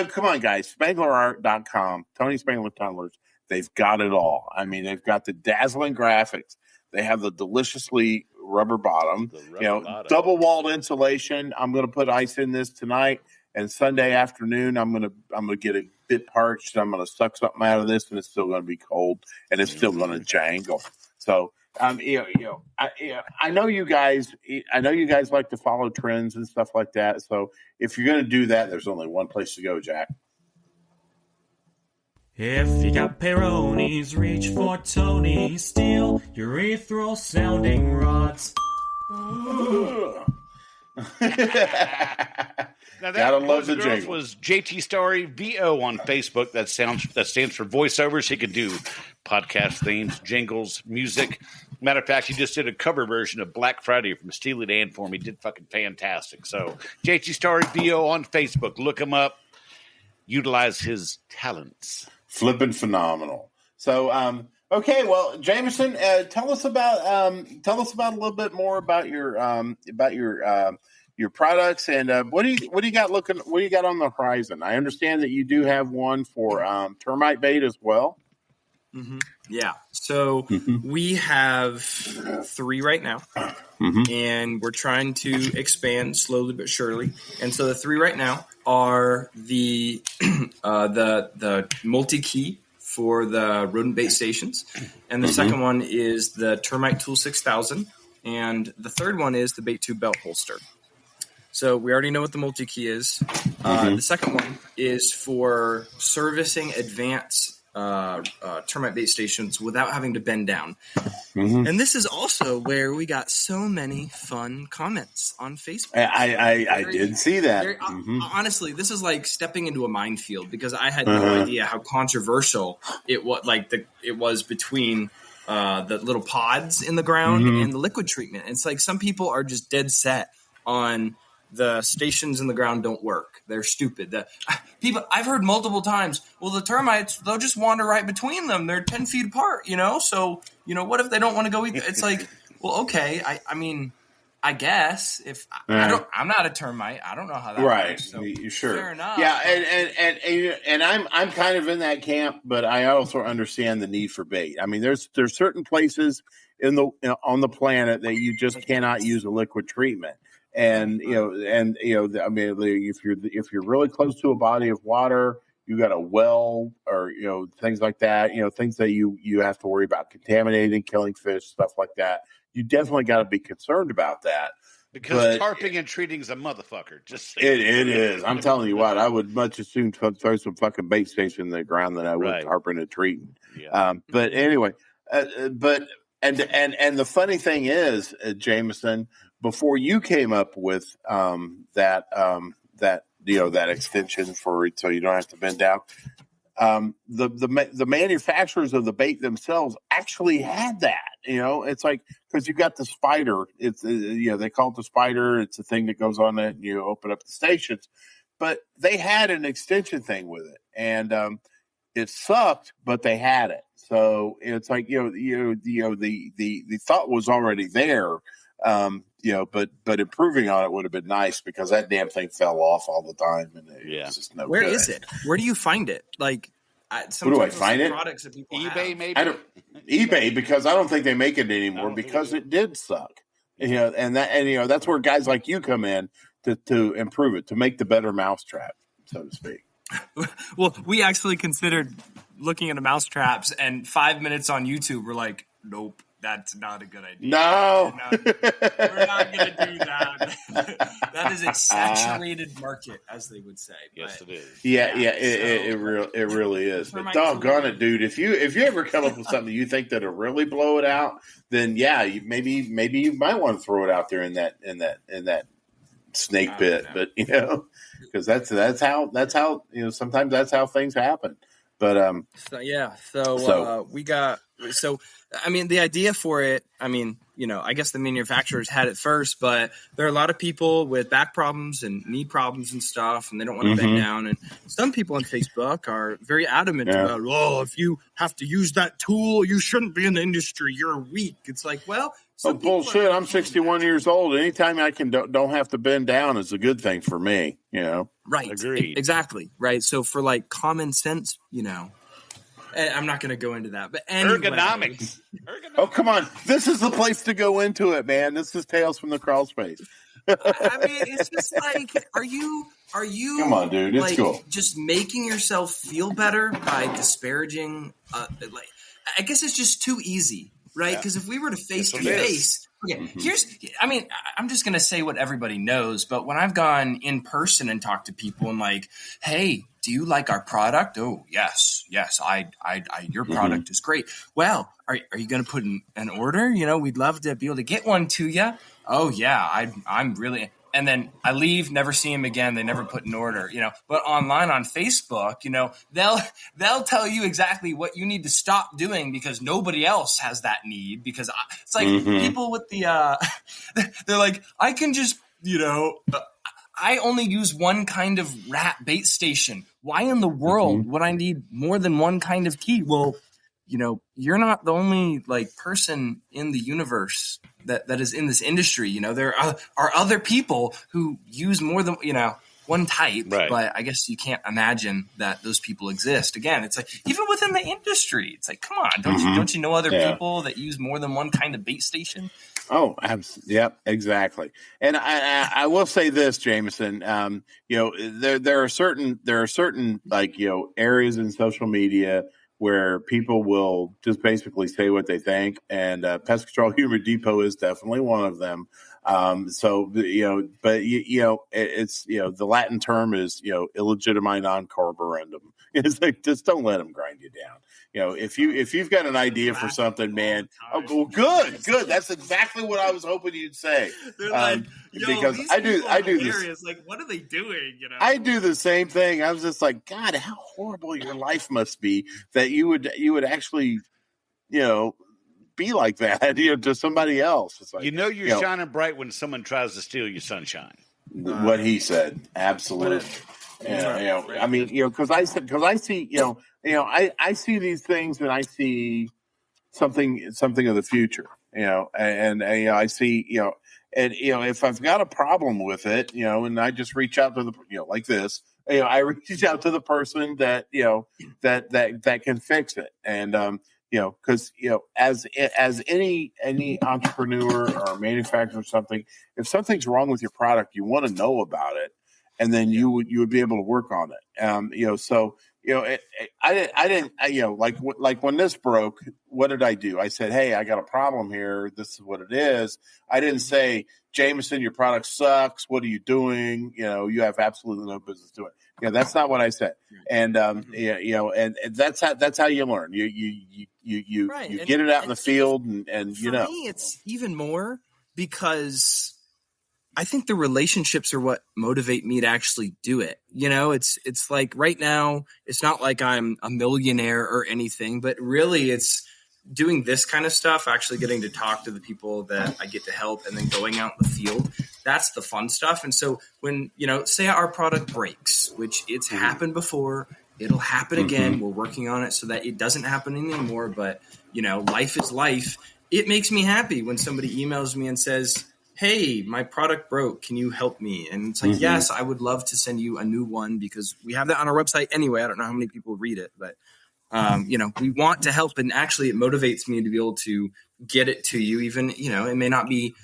come on, guys. SpanglerArt.com, Tony Spangler Tunnelers, they've got it all. I mean, they've got the dazzling graphics. They have the deliciously rubber bottom, double-walled insulation. I'm going to put ice in this tonight, and Sunday afternoon, I'm going to get a bit parched. I'm going to suck something out of this, and it's still going to be cold, and it's still going to jangle. So, I know you guys. I know you guys like to follow trends and stuff like that. So if you're going to do that, there's only one place to go, Jack. If you got Peronis, reach for Tony. Steal urethral sounding rods. Now Gotta love the jingle. Was JT Story VO on Facebook. That stands for voiceovers. He can do podcast themes, jingles, music. Matter of fact, he just did a cover version of Black Friday from Steely Dan for me. He did fucking fantastic. So JT Story VO on Facebook. Look him up. Utilize his talents. Flipping phenomenal. So, okay, well, Jameson, tell us about a little bit more about your products and what do you got on the horizon? I understand that you do have one for termite bait as well. Mm-hmm. Yeah. So we have 3 right now, and we're trying to expand slowly but surely. And so the 3 right now are the multi-key for the rodent bait stations, and the second one is the Termite Tool 6000, and the third one is the Bait Tube Belt Holster. So we already know what the multi-key is. The second one is for servicing advanced termite bait stations without having to bend down. And this is also where we got so many fun comments on Facebook. I did see that. Honestly, this is like stepping into a minefield because I had no idea how controversial it was between the little pods in the ground and the liquid treatment. It's like some people are just dead set on the stations in the ground don't work. They're stupid. People I've heard multiple times, well, the termites, they'll just wander right between them. They're 10 feet apart, So, what if they don't want to go eat? It's like, well, okay. I mean, I guess if I'm not a termite, I don't know how that works. So sure. Fair enough. Yeah. And I'm kind of in that camp, but I also understand the need for bait. I mean, there's certain places on the planet that you just cannot use a liquid treatment. And I mean, if you're really close to a body of water, you got a well or things like that, things that you have to worry about contaminating, killing fish, stuff like that. You definitely got to be concerned about that because tarping and treating is a motherfucker. Just it is. I'm telling you what, I would much as soon throw some fucking bait station in the ground than I would tarping and treating. Yeah. But anyway, and the funny thing is, Jameson, before you came up with that extension so you don't have to bend down, the manufacturers of the bait themselves actually had that. It's like because you got the spider. It's they call it the spider. It's a thing that goes on it. And you open up the stations, but they had an extension thing with it, and it sucked, but they had it. So it's like the thought was already there. But improving on it would have been nice because that damn thing fell off all the time. And it was just no Where good. is it? Where do you find it? Like, where do I find it? Products that people eBay, have. maybe. eBay because I don't think they make it anymore because it did suck. And that's where guys like you come in to improve it, to make the better mousetrap, so to speak. Well, we actually considered looking into mousetraps, and 5 minutes on YouTube, we're like, nope. That's not a good idea. No. We're not going to do that. That is a saturated market, as they would say. Yes, it is. It really is. But doggone it, dude. If you ever come up with something you think that'll really blow it out, then maybe you might want to throw it out there in that snake pit, but because that's how sometimes that's how things happen. But we got the idea for it. I guess the manufacturers had it first, but there are a lot of people with back problems and knee problems and stuff, and they don't want to bend down. And some people on Facebook are very adamant about, if you have to use that tool, you shouldn't be in the industry. You're weak. It's like, well, bullshit. I'm 61 years old. Anytime I can don't have to bend down is a good thing for me. Right. Agreed. Exactly. Right. So for like common sense, I'm not going to go into that, but anyway. Ergonomics. Oh, come on. This is the place to go into it, man. This is Tales from the Crawl Space. It's just like, are you come on, dude. It's cool. Just making yourself feel better by disparaging, I guess it's just too easy, right? Because if we were to face to face, I'm just going to say what everybody knows, but when I've gone in person and talked to people and like, hey, do you like our product? Oh, yes, your product is great. Well, are you going to put an order? We'd love to be able to get one to you. Oh yeah, I'm really. And then I leave, never see them again. They never put an order, But online on Facebook, they'll tell you exactly what you need to stop doing because nobody else has that need. Because it's like people with the, they're like, I can just, I only use one kind of rat bait station. Why in the world would I need more than one kind of key? Well, you're not the only person in the universe that is in this industry. There are other people who use more than, one type, right. But I guess you can't imagine that those people exist. Again, it's like, even within the industry, it's like, come on, don't you know other people that use more than one kind of bait station? Oh, yep, exactly. And I will say this, Jameson, there are certain areas in social media where people will just basically say what they think, and Pest Control Humor Depot is definitely one of them. It's the Latin term is illegitimi non carborundum. It's like, just don't let them grind you down. If you've got an idea for something, man. Oh, well, good. That's exactly what I was hoping you'd say. They're like, because I do this. Like, what are they doing? I do the same thing. I was just like, God, how horrible your life must be that you would actually, be like that, to somebody else. It's like, you're shining bright when someone tries to steal your sunshine. What he said, absolutely. Because I see, I see these things and I see something of the future, I see, if I've got a problem with it, and I just reach out to the, like this, I reach out to the person that, that can fix it. And, because, as any entrepreneur or manufacturer or something, if something's wrong with your product, you want to know about it. And then you would be able to work on it. I didn't, like when this broke, what did I do? I said, hey, I got a problem here. This is what it is. I didn't say, Jameson, your product sucks. What are you doing? You have absolutely no business doing it. That's not what I said. And, and that's how you learn. You right. get it out in the field and for me, it's even more because I think the relationships are what motivate me to actually do it. It's like right now, it's not like I'm a millionaire or anything, but really it's doing this kind of stuff, actually getting to talk to the people that I get to help and then going out in the field. That's the fun stuff. And so when, say our product breaks, which it's happened before, it'll happen again. We're working on it so that it doesn't happen anymore. But, life is life. It makes me happy when somebody emails me and says, hey, my product broke. Can you help me? And it's like, yes, I would love to send you a new one because we have that on our website anyway. I don't know how many people read it, but, we want to help. And actually it motivates me to be able to get it to you. Even, it may not be,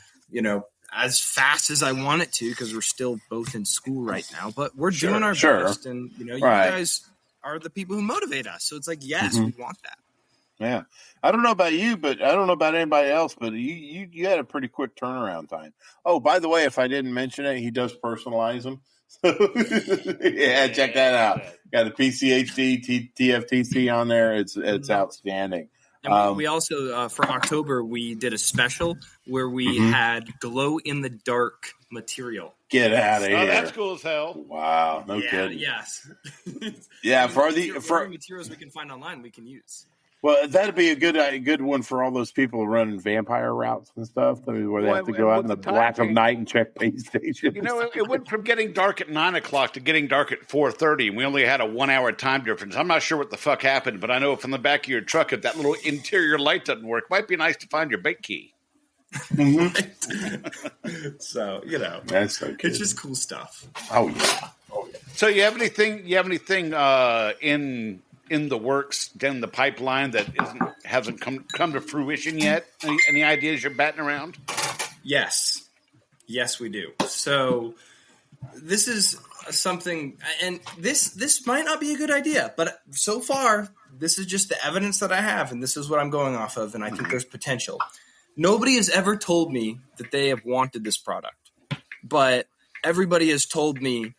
as fast as I want it to because we're still both in school right now, but we're doing our best. And, you guys are the people who motivate us. So it's like, yes, we want that. Yeah. I don't know about you, but I don't know about anybody else, but you had a pretty quick turnaround time. Oh, by the way, if I didn't mention it, he does personalize them. So yeah, check that out. Got a PCHD, TFTC on there. It's outstanding. And we also, for October, we did a special where we had glow-in-the-dark material. Get out of here. Oh, that's cool as hell. Wow. No kidding. Yes. Yeah, for materials we can find online, we can use. Well, that'd be a good one for all those people running vampire routes and stuff. I mean, where they have to go out in the black of night and check base stations. You know, it went from getting dark at 9 o'clock to getting dark at 4:30, and we only had a 1 hour time difference. I'm not sure what the fuck happened, but I know from the back of your truck, if that little interior light doesn't work, it might be nice to find your bait key. So, you know, that's so good. It's just cool stuff. Oh yeah. So you have anything in the works, down the pipeline that hasn't come to fruition yet? Any ideas you're batting around? Yes, we do. So this is something, and this might not be a good idea, but so far this is just the evidence that I have, and this is what I'm going off of, and I think there's potential. Nobody has ever told me that they have wanted this product, but everybody has told me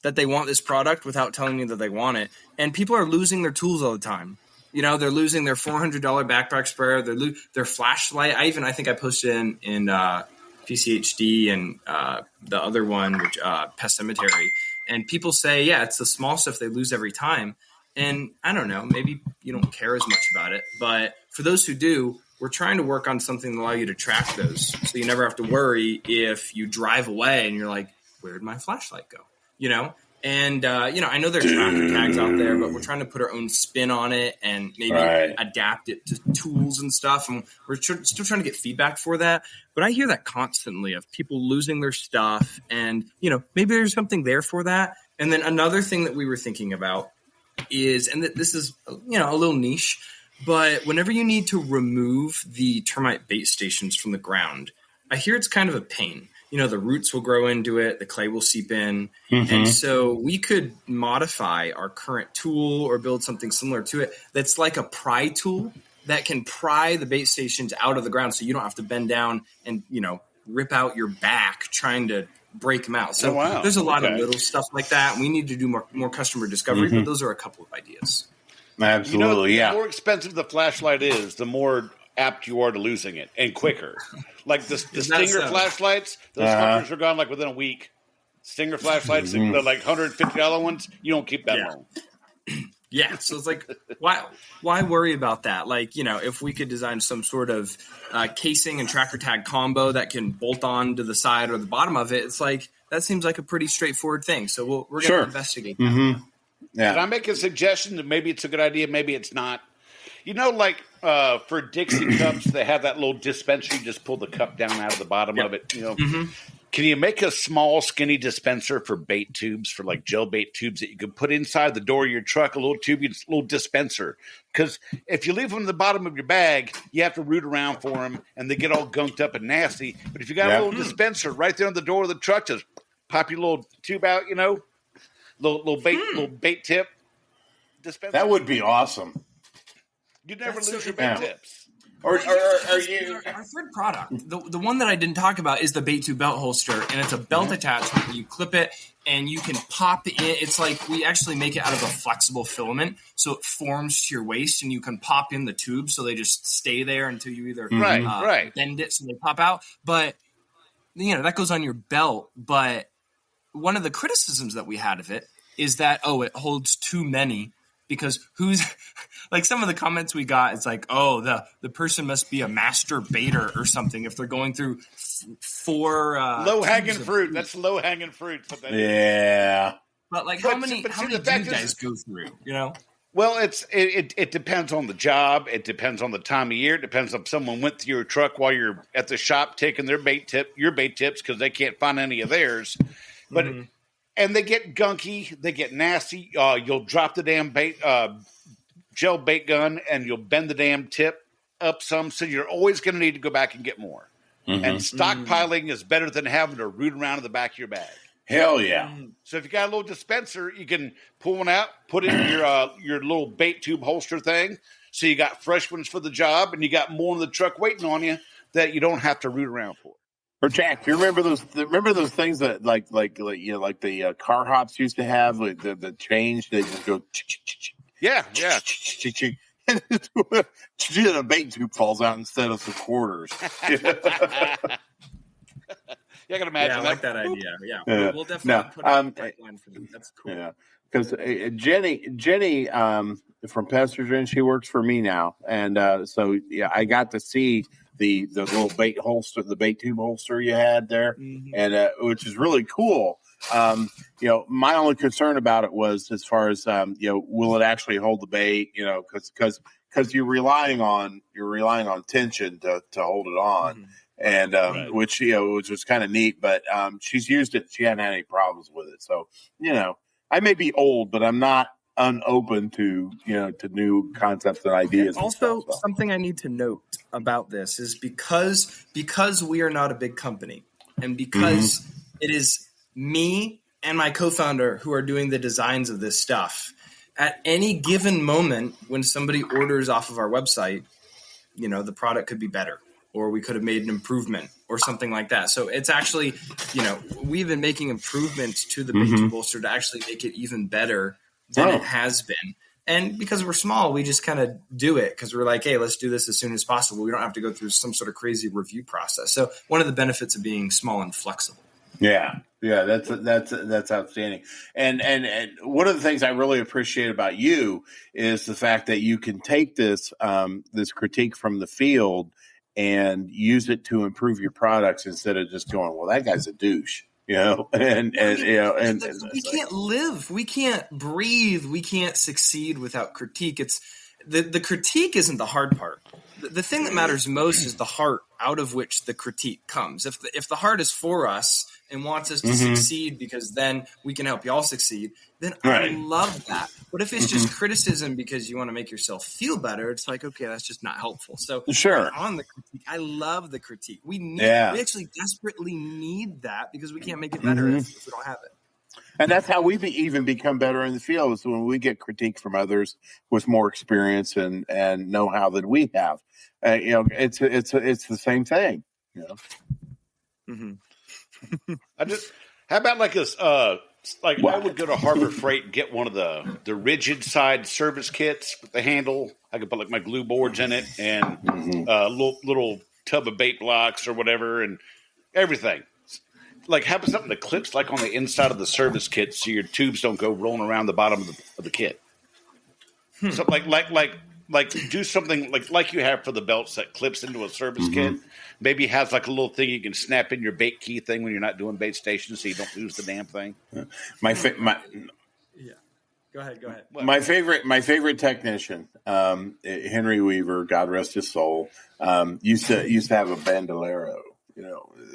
that they want this product without telling me that they want it. And people are losing their tools all the time. You know, they're losing their $400 backpack sprayer, their flashlight. I think I posted in PCHD and the other one, which Pest Cemetery. And people say, yeah, it's the small stuff they lose every time. And I don't know, maybe you don't care as much about it. But for those who do, we're trying to work on something that allow you to track those. So you never have to worry if you drive away and you're like, where'd my flashlight go? You know? And, I know there are traffic tags out there, but we're trying to put our own spin on it and maybe adapt it to tools and stuff. And we're still trying to get feedback for that. But I hear that constantly of people losing their stuff. And, maybe there's something there for that. And then another thing that we were thinking about is, and this is, a little niche, but whenever you need to remove the termite bait stations from the ground, I hear it's kind of a pain. The roots will grow into it, the clay will seep in. And so we could modify our current tool or build something similar to it that's like a pry tool that can pry the bait stations out of the ground so you don't have to bend down and, rip out your back trying to break them out. So there's a lot of little stuff like that. We need to do more customer discovery, but those are a couple of ideas. Absolutely, The more expensive the flashlight is, the more apt you are to losing it, and quicker. Like the Stinger flashlights, those fuckers are gone like within a week. Stinger flashlights, the like $150 ones, you don't keep that long. Yeah, so it's like, why worry about that? Like, if we could design some sort of casing and tracker tag combo that can bolt on to the side or the bottom of it, it's like, that seems like a pretty straightforward thing. So we're going to investigate that. Yeah. Can I make a suggestion that maybe it's a good idea, maybe it's not? For Dixie cups, they have that little dispenser. You just pull the cup down out of the bottom of it. Can you make a small, skinny dispenser for bait tubes, for like gel bait tubes that you can put inside the door of your truck, a little tube, a little dispenser? Because if you leave them in the bottom of your bag, you have to root around for them, and they get all gunked up and nasty. But if you got a little dispenser right there on the door of the truck, just pop your little tube out, little bait tip dispenser. That would be awesome. You never lose your bait tips. Or are you? Our third product, the one that I didn't talk about, is the bait tube belt holster, and it's a belt attachment where you clip it and you can pop it in. It's like we actually make it out of a flexible filament, so it forms to your waist, and you can pop in the tube, so they just stay there until you either bend it so they pop out. But that goes on your belt. But one of the criticisms that we had of it is that it holds too many. Because like some of the comments we got, it's like, the person must be a master baiter or something if they're going through four low-hanging fruit. That's low-hanging fruit. Yeah. But like, how many do you guys go through? Well, it depends on the job. It depends on the time of year. It depends if someone went through your truck while you're at the shop taking your bait tips because they can't find any of theirs. But and they get gunky, they get nasty. You'll drop the damn gel bait gun, and you'll bend the damn tip up some. So you're always going to need to go back and get more. And stockpiling is better than having to root around in the back of your bag. Hell yeah! So if you got a little dispenser, you can pull one out, put it in your little bait tube holster thing. So you got fresh ones for the job, and you got more in the truck waiting on you that you don't have to root around for. Or Jack, you remember those things that like the car hops used to have, like the change? They just go. Yeah. and a bait tube falls out instead of some quarters. Yeah, I can imagine. Yeah, I like that idea. Yeah, we'll definitely put a pipeline for them. That's cool. Yeah, because Jenny from Pest, she works for me now, and so yeah, I got to see the little bait holster, the bait tube holster you had there, and which is really cool. My only concern about it was as far as will it actually hold the bait? Because you're relying on tension to hold it on. And which was kind of neat, but she's used it. She hadn't had any problems with it. So I may be old, but I'm not unopen to new concepts and ideas. Also, something I need to note about this is because we are not a big company, and because it is me and my co-founder who are doing the designs of this stuff. At any given moment, when somebody orders off of our website, the product could be better, or we could have made an improvement or something like that. So it's actually, we've been making improvements to the bait tube bolster to actually make it even better than it has been. And because we're small, we just kind of do it because we're like, hey, let's do this as soon as possible. We don't have to go through some sort of crazy review process. So one of the benefits of being small and flexible. Yeah, that's outstanding. And one of the things I really appreciate about you is the fact that you can take this critique from the field and use it to improve your products instead of just going, well, that guy's a douche, and we can't live, we can't breathe, we can't succeed without critique. It's the critique isn't the hard part. The thing that matters most is the heart out of which the critique comes. If the heart is for us and wants us to succeed because then we can help y'all succeed, then I love that. But if it's just criticism because you want to make yourself feel better, it's like, okay, that's just not helpful. So on the critique, I love the critique. We actually desperately need that because we can't make it better if we don't have it. And that's how we even become better in the field, is when we get critique from others with more experience and know-how than we have. It's the same thing. How about like this? I would go to Harbor Freight and get one of the rigid side service kits with the handle. I could put like my glue boards in it and little tub of bait blocks or whatever and everything. Like have something that clips like on the inside of the service kit so your tubes don't go rolling around the bottom of the kit. So like do something like you have for the belts that clips into a service kit. Maybe has like a little thing you can snap in your bait key thing when you're not doing bait stations so you don't lose the damn thing. Go ahead. My favorite technician, Henry Weaver, God rest his soul, used to have a bandolero.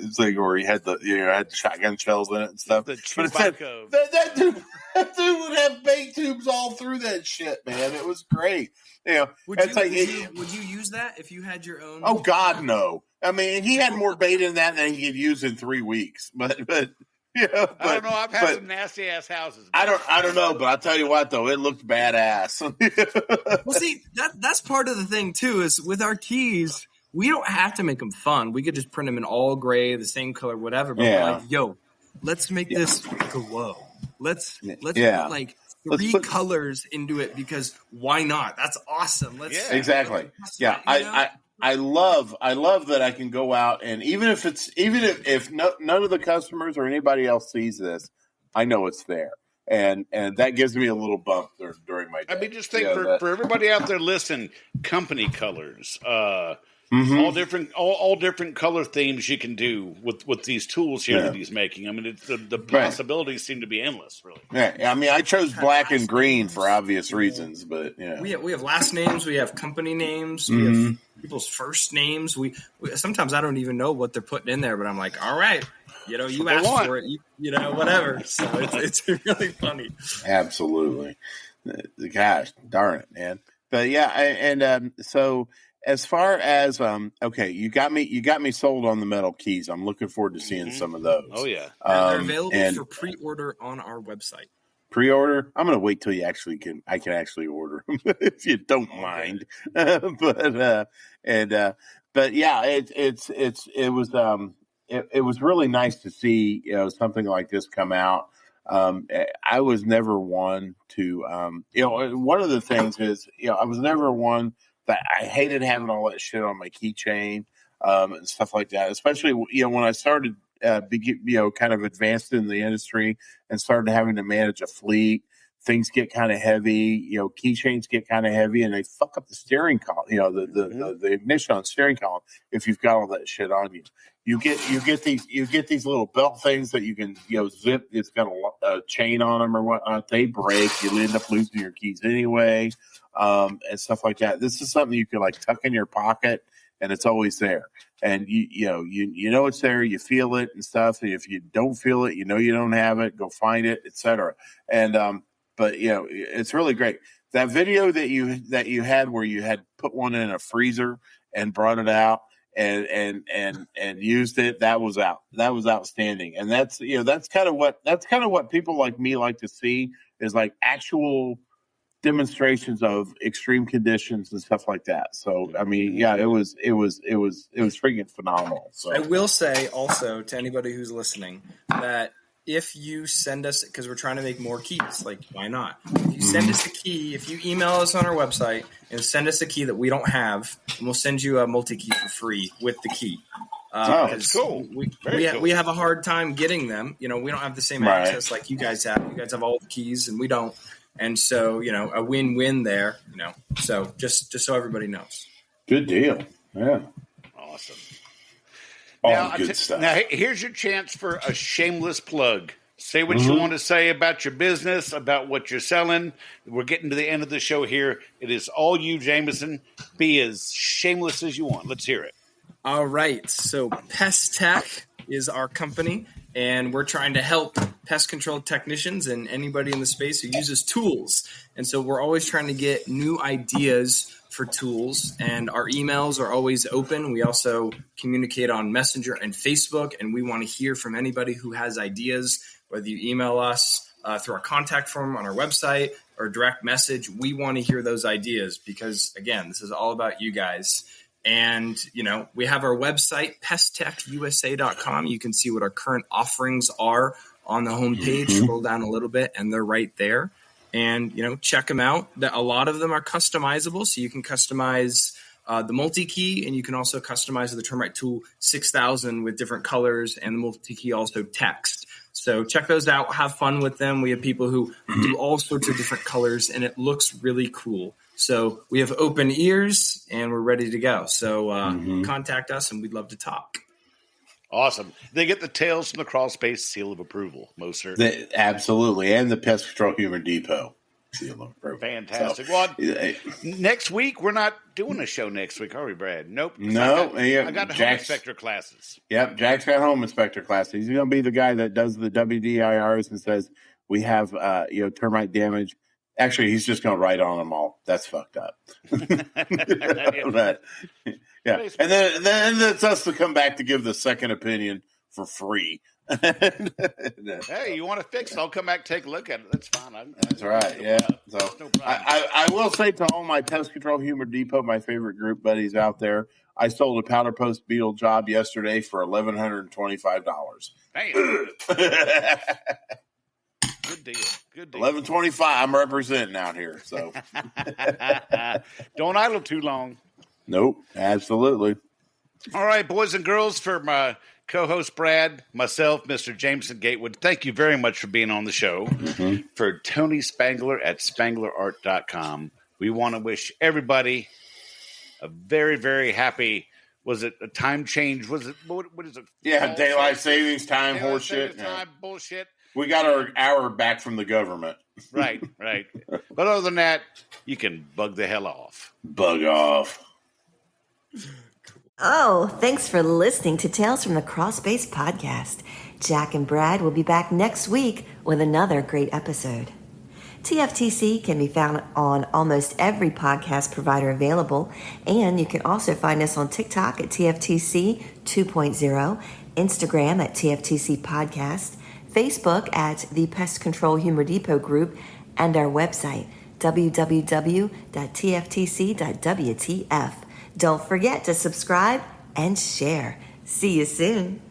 It's like where he had had shotgun shells in it and stuff. But that dude would have bait tubes all through that shit, man. It was great. Would you use that if you had your own? Oh God, no. I mean, he had more bait in that than he could use in 3 weeks. But I don't know. I've had some nasty ass houses. Man. I don't know, but I'll tell you what though, it looked badass. Well, see, that's part of the thing too. Is with our keys, we don't have to make them fun. We could just print them in all gray, the same color, whatever. But we're like, yo, let's make this glow. Let's put like three colors into it because why not? That's awesome. Exactly. Yeah, I love that I can go out and even if none of the customers or anybody else sees this, I know it's there. And that gives me a little bump during my day. I mean, just think for everybody out there listening, company colors, all different color themes you can do with these tools here that he's making. I mean, the possibilities seem to be endless, really. Yeah, I mean, I chose black and green for obvious reasons, but we have last names, we have company names, we have people's first names. We sometimes I don't even know what they're putting in there, but I'm like, all right. You asked for it, whatever. So it's really funny. Absolutely. Gosh, darn it, man. But yeah, so as far as you got me sold on the metal keys. I'm looking forward to seeing some of those. Oh yeah, they're available for pre-order on our website. Pre-order? I'm going to wait till I can actually order them if you don't mind. But yeah, it was really nice to see something like this come out. I was never one to, one of the things is, I was never one that I hated having all that shit on my keychain and stuff like that. Especially, when I started, kind of advanced in the industry and started having to manage a fleet. Things get kind of heavy, keychains get kind of heavy, and they fuck up the steering column, the ignition on the steering column if you've got all that shit on you. You get these little belt things that you can zip. It's got a chain on them or whatnot. They break. You end up losing your keys anyway, and stuff like that. This is something you can like tuck in your pocket, and it's always there. And you know it's there. You feel it and stuff. And if you don't feel it, you don't have it. Go find it, etc. And but it's really great. That video that you had where you had put one in a freezer and brought it out and used it, that was outstanding. And that's kind of what people like me like to see, is like actual demonstrations of extreme conditions and stuff like that. So I mean, yeah, it was freaking phenomenal. So I will say also to anybody who's listening that if you send us, because we're trying to make more keys, like why not? If you send us a key, if you email us on our website and send us a key that we don't have, and we'll send you a multi-key for free with the key. That's cool. We have a hard time getting them. We don't have the same access like you guys have. You guys have all the keys and we don't. And so, a win-win there, So just so everybody knows. Good deal. Yeah. Awesome. All good stuff. Now, here's your chance for a shameless plug. Say what you want to say about your business, about what you're selling. We're getting to the end of the show here. It is all you, Jameson. Be as shameless as you want. Let's hear it. All right. So Pest Tech is our company, and we're trying to help pest control technicians and anybody in the space who uses tools. And so we're always trying to get new ideas for tools, and our emails are always open. We also communicate on Messenger and Facebook, and we want to hear from anybody who has ideas, whether you email us through our contact form on our website or direct message. We want to hear those ideas because, again, this is all about you guys. And, we have our website, pesttechusa.com. You can see what our current offerings are on the homepage. Scroll down a little bit, and they're right there. And, check them out. A lot of them are customizable, so you can customize the multi-key, and you can also customize the Termite Tool 6000 with different colors, and the multi-key also text. So check those out. Have fun with them. We have people who do all sorts of different colors, and it looks really cool. So we have open ears, and we're ready to go. So contact us, and we'd love to talk. Awesome. They get the Tales from the Crawl Space seal of approval, most certainly. Absolutely. And the Pest Control Humor Depot seal of approval. Fantastic. So, next week, we're not doing a show next week, are we, Brad? Nope. No. I got home inspector classes. Yep. Jack's got home inspector classes. He's going to be the guy that does the WDIRs and says, we have, termite damage. Actually, he's just going to write on them all. That's fucked up. But, yeah. And then it's us to come back to give the second opinion for free. Hey, you want to fix it? I'll come back and take a look at it. That's fine. That's right. Yeah. So no I will say to all my Pest Control Humor Depot, my favorite group buddies out there, I sold a powder post beetle job yesterday for $1,125. Damn. Good deal. $1,125. I'm representing out here. So don't idle too long. Nope. Absolutely. All right, boys and girls, for my co-host Brad, myself, Mr. Jameson Gatewood, thank you very much for being on the show. For Tony Spangler at SpanglerArt.com, we want to wish everybody a very, very happy. Was it a time change? Was it what is it? Yeah, daylight savings time horseshit. Bullshit. We got our hour back from the government. Right. But other than that, you can bug the hell off. Bug off. Oh, thanks for listening to Tales from the Crawl Space podcast. Jack and Brad will be back next week with another great episode. TFTC can be found on almost every podcast provider available, and you can also find us on TikTok at TFTC 2.0, Instagram at TFTC Podcast, Facebook at the Pest Control Humor Depot Group, and our website, www.tftc.wtf. Don't forget to subscribe and share. See you soon.